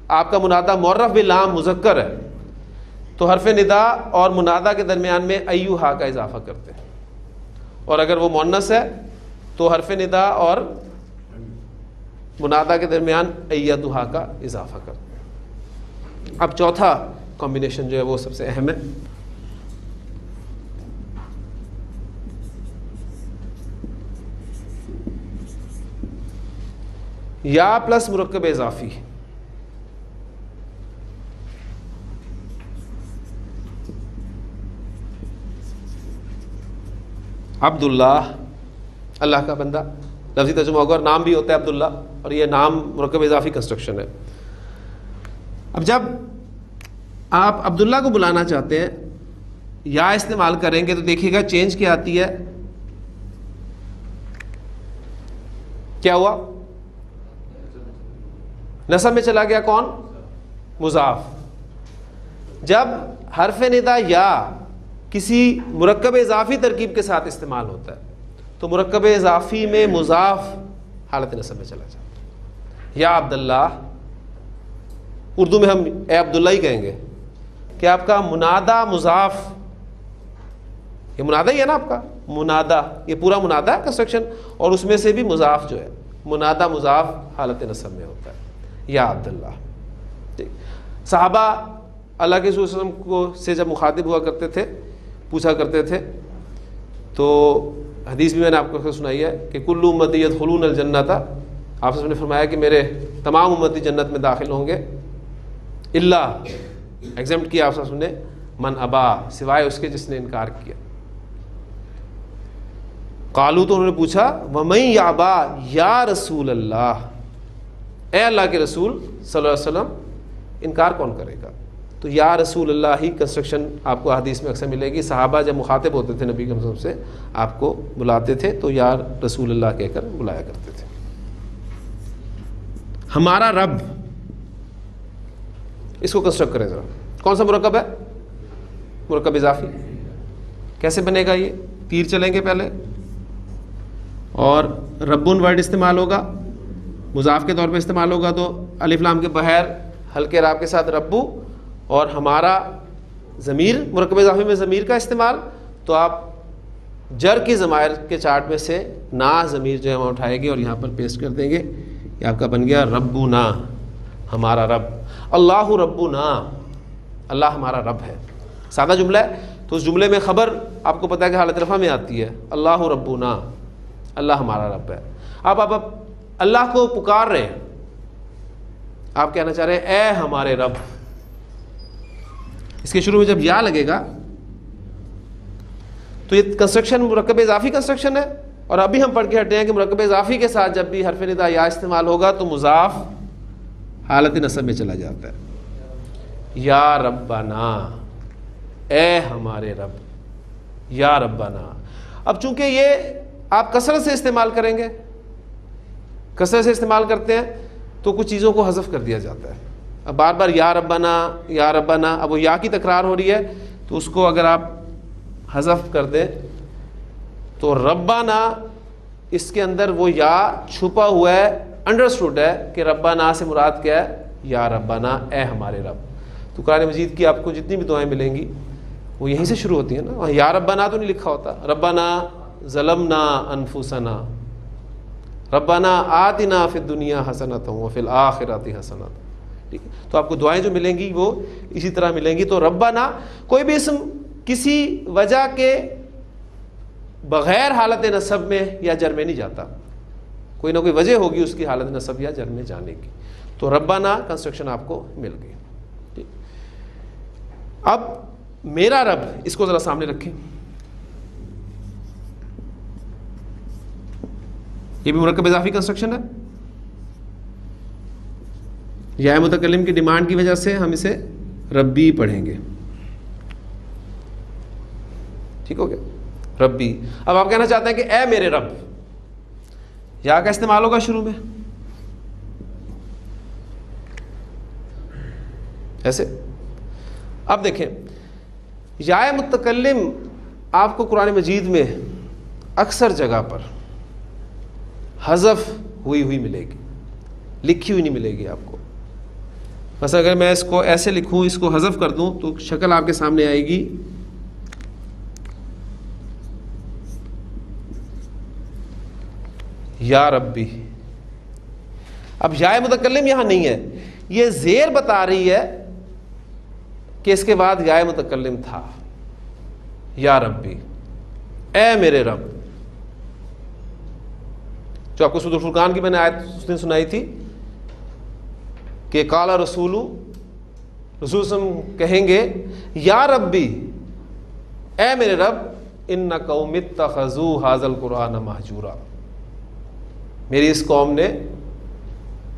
آپ کا منادا معرف باللام مذکر ہے تو حرف ندا اور منادا کے درمیان میں ایوہا کا اضافہ کرتے ہیں، اور اگر وہ مؤنث ہے تو حرف ندا اور منادا کے درمیان ایتھا کا اضافہ کرتے ہیں. اب چوتھا کمبینیشن جو ہے وہ سب سے اہم ہے. یا پلس مرکب اضافی. عبداللہ، اللہ کا بندہ. لفظی ترجمہ ہوگا، اور نام بھی ہوتا ہے عبداللہ، اور یہ نام مرکب اضافی کنسٹرکشن ہے. اب جب آپ عبداللہ کو بلانا چاہتے ہیں، یا استعمال کریں گے تو دیکھیے گا چینج کیا آتی ہے. کیا ہوا؟ نسب میں چلا گیا کون؟ مضاف. جب حرف ندا یا کسی مرکب اضافی ترکیب کے ساتھ استعمال ہوتا ہے تو مرکب اضافی میں مضاف حالت نسب میں چلا جاتا ہے. یا عبداللہ، اردو میں ہم اے عبداللہ ہی کہیں گے کہ آپ کا منادا مضاف، یہ منادا ہی ہے نا آپ کا منادا، یہ پورا منادا ہے کنسٹرکشن، اور اس میں سے بھی مضاف جو ہے منادا مضاف حالت نسب میں ہوتا ہے. یا عبداللہ. صحابہ اللہ کے رسول صلی اللہ علیہ وسلم کو سے جب مخاطب ہوا کرتے تھے، پوچھا کرتے تھے، تو حدیث بھی میں نے آپ کو سنائی ہے کہ کل امتی یدخلون الجنۃ. آپ نے فرمایا کہ میرے تمام امتی جنت میں داخل ہوں گے، الا ایگزمپٹ کیا آپ نے من ابا، سوائے اس کے جس نے انکار کیا. قالو، تو انہوں نے پوچھا ومن یابا یا رسول اللہ، اے اللہ کے رسول صلی اللہ علیہ وسلم انکار کون کرے گا. تو یا رسول اللہ ہی کنسٹرکشن آپ کو حدیث میں اکثر ملے گی. صحابہ جب مخاطب ہوتے تھے نبی کے سے آپ کو بلاتے تھے تو یا رسول اللہ کہہ کر بلایا کرتے تھے. ہمارا رب، اس کو کنسٹرکٹ کریں ذرا. کون سا مرکب ہے؟ مرکب اضافی. کیسے بنے گا؟ یہ تیر چلیں گے پہلے اور ربن ورڈ استعمال ہوگا، مضاف کے طور پہ استعمال ہوگا تو الف لام کے بغیر ہلکے راب کے ساتھ ربو، اور ہمارا ضمیر، مرکب اضافی میں ضمیر کا استعمال، تو آپ جر کی ضمائر کے چارٹ میں سے نا ضمیر جو ہے وہاں اٹھائے گے اور یہاں پر پیسٹ کر دیں گے. یہ آپ کا بن گیا ربنا، ہمارا رب. اللہ ربنا، اللہ ہمارا رب ہے. سادہ جملہ ہے تو اس جملے میں خبر آپ کو پتہ ہے کہ حالت رفع میں آتی ہے. اللہ ربنا، اللہ ہمارا رب ہے. آپ اللہ کو پکار رہے ہیں، آپ کہنا چاہ رہے ہیں اے ہمارے رب. اس کے شروع میں جب یا لگے گا تو یہ کنسٹرکشن مرکب اضافی کنسٹرکشن ہے. اور ابھی ہم پڑھ کے ہٹے ہیں کہ مرکب اضافی کے ساتھ جب بھی حرف ندا یا استعمال ہوگا تو مضاف حالت نصب میں چلا جاتا ہے. یا ربنا، اے ہمارے رب، یا ربنا. اب چونکہ یہ آپ کثرت سے استعمال کریں گے، کثرت سے استعمال کرتے ہیں تو کچھ چیزوں کو حذف کر دیا جاتا ہے. اب بار بار یا ربنا یا ربنا، اب وہ یا کی تکرار ہو رہی ہے تو اس کو اگر آپ حذف کر دیں تو ربنا، اس کے اندر وہ یا چھپا ہوا ہے، انڈرسٹوڈ ہے کہ ربنا سے مراد کیا ہے؟ یا ربنا، اے ہمارے رب. تو قرآن مجید کی آپ کو جتنی بھی دعائیں ملیں گی وہ یہیں سے شروع ہوتی ہیں نا. یا ربنا تو نہیں لکھا ہوتا. ربنا ظلمنا انفسنا، ربنا آتنا فی الدنیا حسنۃ وفی الآخرۃ حسنۃ. ٹھیک ہے، تو آپ کو دعائیں جو ملیں گی وہ اسی طرح ملیں گی. تو ربنا، کوئی بھی اسم کسی وجہ کے بغیر حالت نصب میں یا جر میں نہیں جاتا، کوئی نہ کوئی وجہ ہوگی اس کی حالت نصب یا جر میں جانے کی. تو ربنا کنسٹرکشن آپ کو مل گئی. ٹھیک، اب میرا رب، اس کو ذرا سامنے رکھیں. یہ بھی مرکب اضافی کنسٹرکشن ہے. یا متکلم کی ڈیمانڈ کی وجہ سے ہم اسے ربی پڑھیں گے. ٹھیک ہو گیا، ربی. اب آپ کہنا چاہتے ہیں کہ اے میرے رب، یا کا استعمال ہوگا شروع میں ایسے. اب دیکھیں یا متکلم آپ کو قرآن مجید میں اکثر جگہ پر حذف ہوئی ملے گی، لکھی ہوئی نہیں ملے گی آپ کو. مثلا اگر میں اس کو ایسے لکھوں، اس کو حذف کر دوں تو شکل آپ کے سامنے آئے گی یا ربی. اب یا متکلم یہاں نہیں ہے، یہ زیر بتا رہی ہے کہ اس کے بعد یا متکلم تھا. یا ربی، اے میرے رب. جو آپ کو سورۃ الفرقان کی میں نے آیت اس دن سنائی تھی کہ قال رسول کہیں گے یا ربی، اے میرے رب، ان قوم اتخذوا ھذا القرآن مہجورا. میری اس قوم نے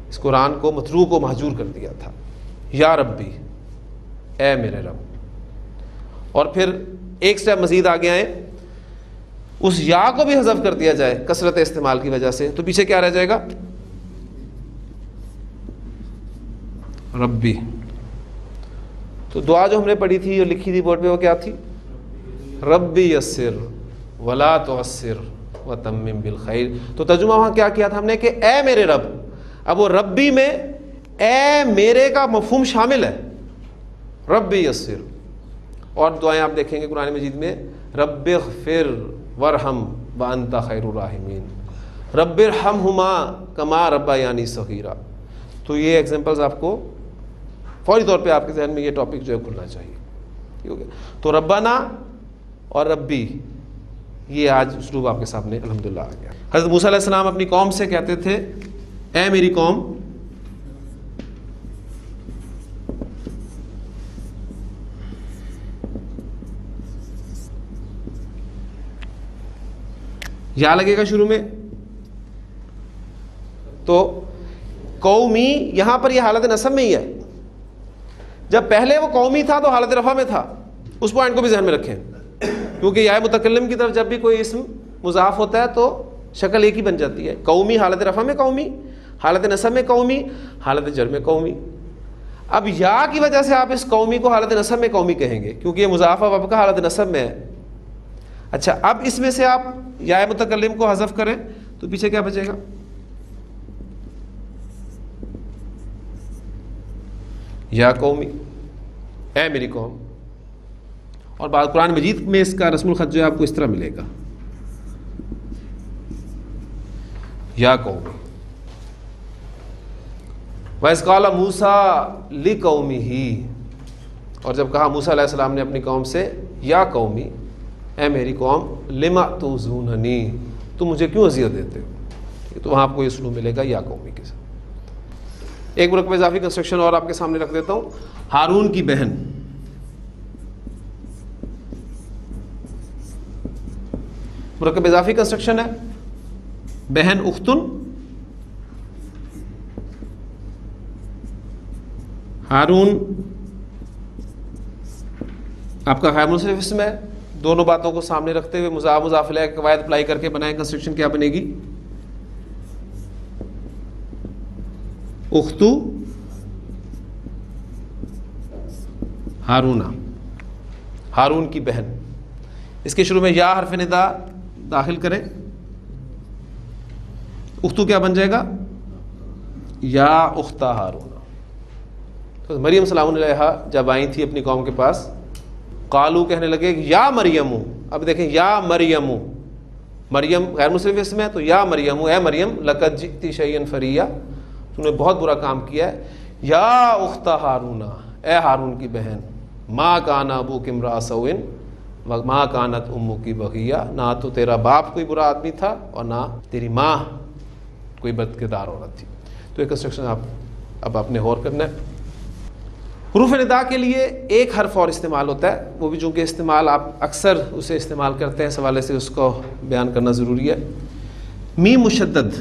اس قرآن کو متروک و مہجور کر دیا تھا. یا ربی، اے میرے رب. اور پھر ایک سٹیپ مزید آگے آئیں، اس یا کو بھی حذف کر دیا جائے کثرت استعمال کی وجہ سے تو پیچھے کیا رہ جائے گا؟ ربی. تو دعا جو ہم نے پڑھی تھی اور لکھی تھی بورڈ پہ وہ کیا تھی؟ ربی یسر ولا تعسر وتمم بالخیر. تو ترجمہ وہاں کیا کیا تھا ہم نے کہ اے میرے رب. اب وہ ربی میں اے میرے کا مفہوم شامل ہے، ربی یسر. اور دعائیں آپ دیکھیں گے قرآن مجید میں، رب اغفر ورحم وانت خیر الراحمین، رب ارحمہما کما ربیانی صغیرا. تو یہ ایگزامپلز آپ کو فوری طور پہ آپ کے ذہن میں یہ ٹاپک جو ہے کھلنا چاہیے. ٹھیک ہو گیا. تو ربنا اور ربی، یہ آج اسلوب آپ کے سامنے الحمدللہ آ گیا. حضرت موسیٰ علیہ السلام اپنی قوم سے کہتے تھے اے میری قوم، یا لگے گا شروع میں. تو قومی یہاں پر یہ حالت نصب میں ہی ہے. جب پہلے وہ قومی تھا تو حالت رفع میں تھا. اس پوائنٹ کو بھی ذہن میں رکھیں, کیونکہ یا متکلم کی طرف جب بھی کوئی اسم مضاف ہوتا ہے تو شکل ایک ہی بن جاتی ہے. قومی حالت رفع میں قومی, حالت نصب میں قومی, حالت جر میں قومی. اب یا کی وجہ سے آپ اس قومی کو حالت نصب میں قومی کہیں گے, کیونکہ یہ مضاف وب کا حالت نصب میں ہے. اچھا, اب اس میں سے آپ یا متکلم کو حذف کریں تو پیچھے کیا بچے گا؟ یا قومی, اے میری قوم. اور بعد قرآن مجید میں اس کا رسم الخط جو ہے آپ کو اس طرح ملے گا, یا قومی. وَإِذْ قَالَ مُوسَىٰ لِقَوْمِهِ, اور جب کہا موسیٰ علیہ السلام نے اپنی قوم سے, یا قومی, اے میری قوم, لِمَ تُؤْذُونَنِي, تم مجھے کیوں اذیت دیتے ہو. تو وہاں آپ کو یہ اسلوب ملے گا یا قومی کے ساتھ. ایک مرکب اضافی کنسٹرکشن اور آپ کے سامنے رکھ دیتا ہوں. ہارون کی بہن, مرکب اضافی کنسٹرکشن ہے. بہن اختن, ہارون آپ کا غیر منصرف اسم ہے. دونوں باتوں کو سامنے رکھتے ہوئے مضاف مضاف الیہ قواعد اپلائی کر کے بنائے کنسٹرکشن کیا بنے گی؟ اختو ہارونہ, ہارون کی بہن. اس کے شروع میں یا حرف ندا داخل کریں, اختو کیا بن جائے گا؟ یا اختہ ہارون. تو مریم سلام علیہا جب آئی تھی اپنی قوم کے پاس, قالو کہنے لگے یا مریم. اب دیکھیں یا مریم, مریم غیر منصرف اسم ہے تو یا مریم, اے مریم, لقد جئتی شیئا فریہ, تم نے بہت برا کام کیا ہے. یا اخت ہارون, اے ہارون کی بہن, ما کان ابوک امرأ سوء وما کانت امک بغیہ, نہ تو تیرا باپ کوئی برا آدمی تھا اور نہ تیری ماں کوئی بدکردار عورت تھی. تو یہ کنسٹرکشن اب آپ نے غور کرنا ہے. حروف ندا کے لیے ایک حرف اور استعمال ہوتا ہے, وہ بھی چونکہ استعمال آپ اکثر اسے استعمال کرتے ہیں, اس حوالے سے اس کو بیان کرنا ضروری ہے. میم مشدد,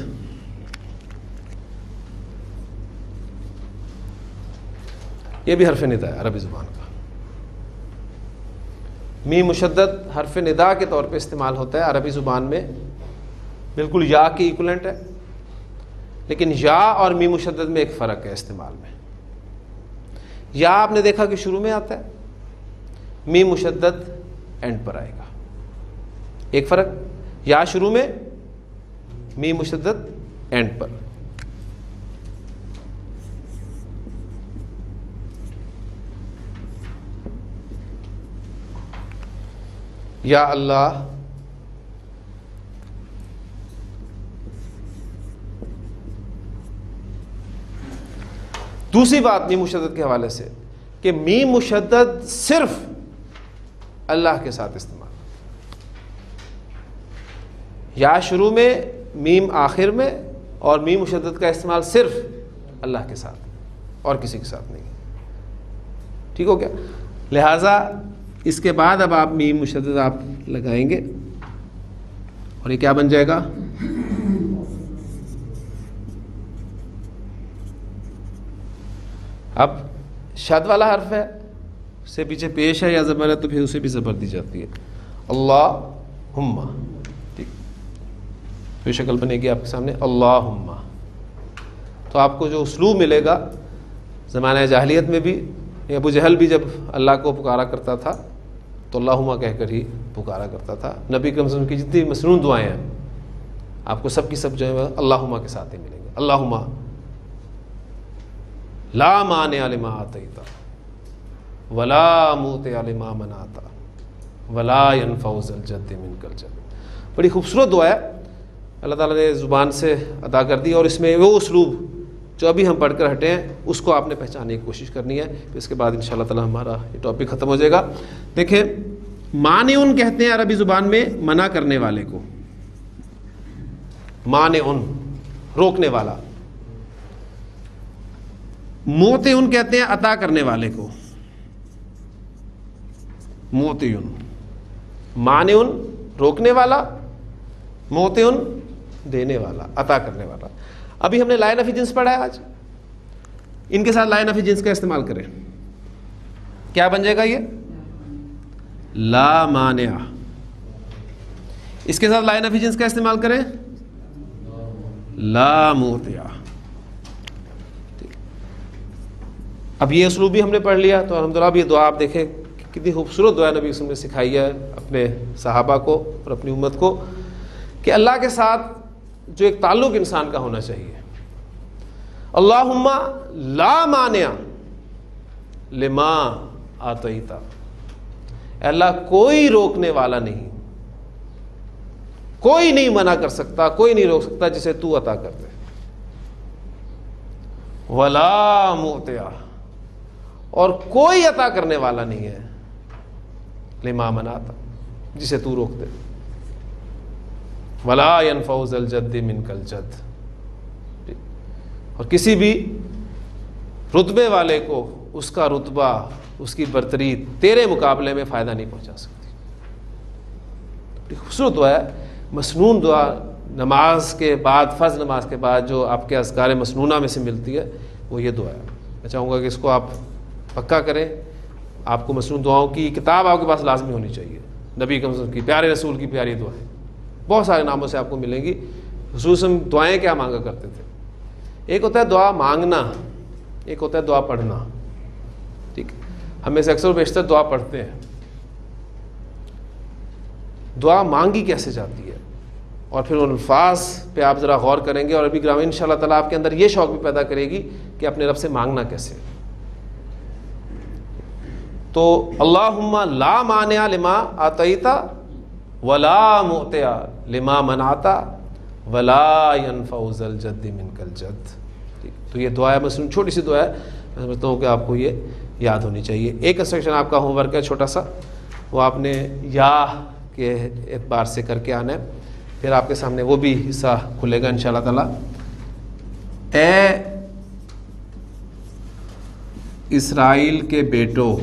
یہ بھی حرف ندا ہے عربی زبان کا. میم مشدد حرف ندا کے طور پہ استعمال ہوتا ہے عربی زبان میں, بالکل یا کے ایکولنٹ ہے. لیکن یا اور میم مشدد میں ایک فرق ہے استعمال میں. یا آپ نے دیکھا کہ شروع میں آتا ہے, میم مشدد اینڈ پر آئے گا. ایک فرق, یا شروع میں, میم مشدد اینڈ پر. یا اللہ, دوسری بات میم مشدد کے حوالے سے کہ میم مشدد صرف اللہ کے ساتھ استعمال, یا شروع میں, میم آخر میں, اور میم مشدد کا استعمال صرف اللہ کے ساتھ اور کسی کے ساتھ نہیں. ٹھیک ہو گیا؟ لہذا اس کے بعد اب آپ میم مشدد آپ لگائیں گے اور یہ کیا بن جائے گا؟ اب شد والا حرف ہے, اس سے پیچھے پیش ہے یا زبر ہے تو پھر اسے بھی زبر دی جاتی ہے. اللہم, ٹھیک, تو یہ شکل بنے گی آپ کے سامنے اللہم. تو آپ کو جو اسلوب ملے گا, زمانہ جاہلیت میں بھی ابو جہل بھی جب اللہ کو پکارا کرتا تھا تو اللہم کہہ کر ہی پکارا کرتا تھا. نبی کریم صلی اللہ علیہ وسلم کی جتنی مسنون دعائیں ہیں آپ کو سب کی سب جو ہے اللہم کے ساتھ ہی ملیں گے. اللہم لا مانع لما آتیت ولا موطع لما منعت ولا ينفع ذا الجد منک الجد. بڑی خوبصورت دعا ہے, اللہ تعالیٰ نے زبان سے ادا کر دی, اور اس میں وہ اسلوب جو ابھی ہم پڑھ کر ہٹے ہیں اس کو آپ نے پہچاننے کی کوشش کرنی ہے. پھر اس کے بعد انشاءاللہ تعالیٰ ہمارا یہ ٹاپک ختم ہو جائے گا. دیکھیں, مانعن کہتے ہیں عربی زبان میں منع کرنے والے کو, مانعن روکنے والا. موطعن کہتے ہیں عطا کرنے والے کو, موطعن. مانعن روکنے والا, موتعن دینے والا، عطا کرنے والا۔ ابھی ہم نے لا نفی جنس پڑھا ہے آج، ان کے ساتھ لا نفی جنس کا استعمال کریں، کیا بن جائے گا یہ؟ لا مانع۔ اس کے ساتھ لا نفی جنس کا استعمال کریں، لا موتع۔ اب یہ اسلوب بھی ہم نے پڑھ لیا، تو الحمدللہ اب یہ دعا آپ دیکھیں کتنی خوبصورت دعا نبی وسلم نے سکھائی ہے اپنے صحابہ کو اور اپنی امت کو، کہ اللہ کے ساتھ جو ایک تعلق انسان کا ہونا چاہیے، اللہم لا مانع لما آتیتا، اے اللہ کوئی روکنے والا نہیں، کوئی نہیں منع کر سکتا، کوئی نہیں روک سکتا جسے تو عطا کر دے، ولا معطی، اور کوئی عطا کرنے والا نہیں ہے لما منعتا، جسے تو روک دے، ولا ينفع ذا الجد منک الجد، اور کسی بھی رتبے والے کو اس کا رتبہ، اس کی برتری تیرے مقابلے میں فائدہ نہیں پہنچا سکتی۔ خوبصورت دعا ہے، مسنون دعا، نماز کے بعد، فرض نماز کے بعد جو آپ کے اذکار مسنونہ میں سے ملتی ہے وہ یہ دعا ہے۔ میں چاہوں گا کہ اس کو آپ پکا کریں۔ آپ کو مسنون دعاؤں کی کتاب آپ کے پاس لازمی ہونی چاہیے، نبی کریم کی، پیارے رسول کی پیاری دعائیں بہت سارے ناموں سے آپ کو ملیں گی۔ خصوصاً دعائیں کیا مانگا کرتے تھے، ایک ہوتا ہے دعا مانگنا، ایک ہوتا ہے دعا پڑھنا، ٹھیک ہے؟ ہم میں سے اکثر و بیشتر دعا پڑھتے ہیں، دعا مانگی کیسے جاتی ہے، اور پھر ان الفاظ پہ آپ ذرا غور کریں گے، اور ابھی گرام ان شاء اللہ تعالیٰ آپ کے اندر یہ شوق بھی پیدا کرے گی کہ اپنے رب سے مانگنا کیسے۔ تو اللہم لا مانع لما آتیتا ولا معطی لما منعتا ولا ينفع ذا الجد منک الجد۔ تو یہ دعا ہے، مسنون چھوٹی سی دعا ہے، میں سمجھتا ہوں کہ آپ کو یہ یاد ہونی چاہیے۔ ایک انسٹرکشن آپ کا ہوم ورک ہے چھوٹا سا، وہ آپ نے یا کے اعتبار سے کر کے آنا ہے، پھر آپ کے سامنے وہ بھی حصہ کھلے گا انشاءاللہ تعالیٰ۔ اے اسرائیل کے بیٹو،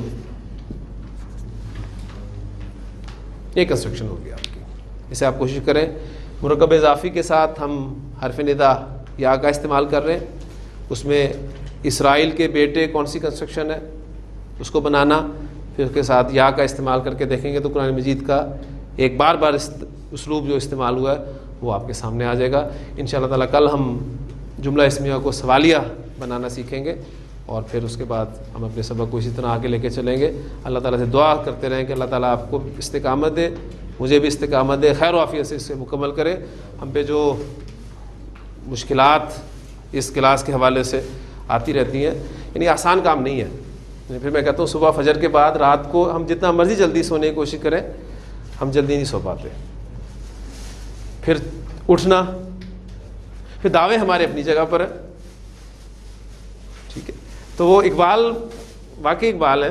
ایک انسٹرکشن ہوگی آپ کی، اسے آپ کوشش کریں۔ مرکب اضافی کے ساتھ ہم حرف ندا یا کا استعمال کر رہے ہیں، اس میں اسرائیل کے بیٹے کون سی کنسٹرکشن ہے اس کو بنانا، پھر اس کے ساتھ یا کا استعمال کر کے دیکھیں گے تو قرآن مجید کا ایک بار اسلوب جو استعمال ہوا ہے وہ آپ کے سامنے آ جائے گا انشاءاللہ تعالیٰ۔ کل ہم جملہ اسمیہ کو سوالیہ بنانا سیکھیں گے، اور پھر اس کے بعد ہم اپنے سبق کو اسی طرح آگے لے کے چلیں گے۔ اللہ تعالیٰ سے دعا کرتے رہیں کہ اللہ تعالیٰ آپ کو استقامت دے، مجھے بھی استقامت دے، خیر و عافیت سے اسے مکمل کرے۔ ہم پہ جو مشکلات اس کلاس کے حوالے سے آتی رہتی ہیں، یعنی آسان کام نہیں ہے۔ پھر میں کہتا ہوں صبح فجر کے بعد رات کو ہم جتنا مرضی جلدی سونے کی کوشش کریں، ہم جلدی نہیں سو پاتے، پھر اٹھنا، پھر دعوے ہمارے اپنی جگہ پر ہیں، ٹھیک ہے؟ تو وہ اقبال، واقعی اقبال ہے،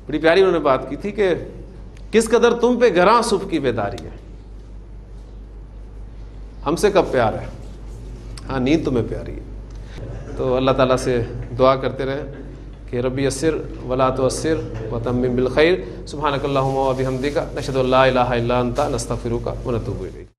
بڑی پیاری انہوں نے بات کی تھی کہ کس قدر تم پہ گراں صبح کی بیداری ہے، ہم سے کب پیار ہے، ہاں نیند تمہیں پیاری ہے۔ تو اللہ تعالیٰ سے دعا کرتے رہیں کہ ربی یسر ولا تعسر وتمم بالخیر۔ سبحانک اللہم و بحمدک، نشہد ان لا الہ الا انت، نستغفرک و نتوب الیک۔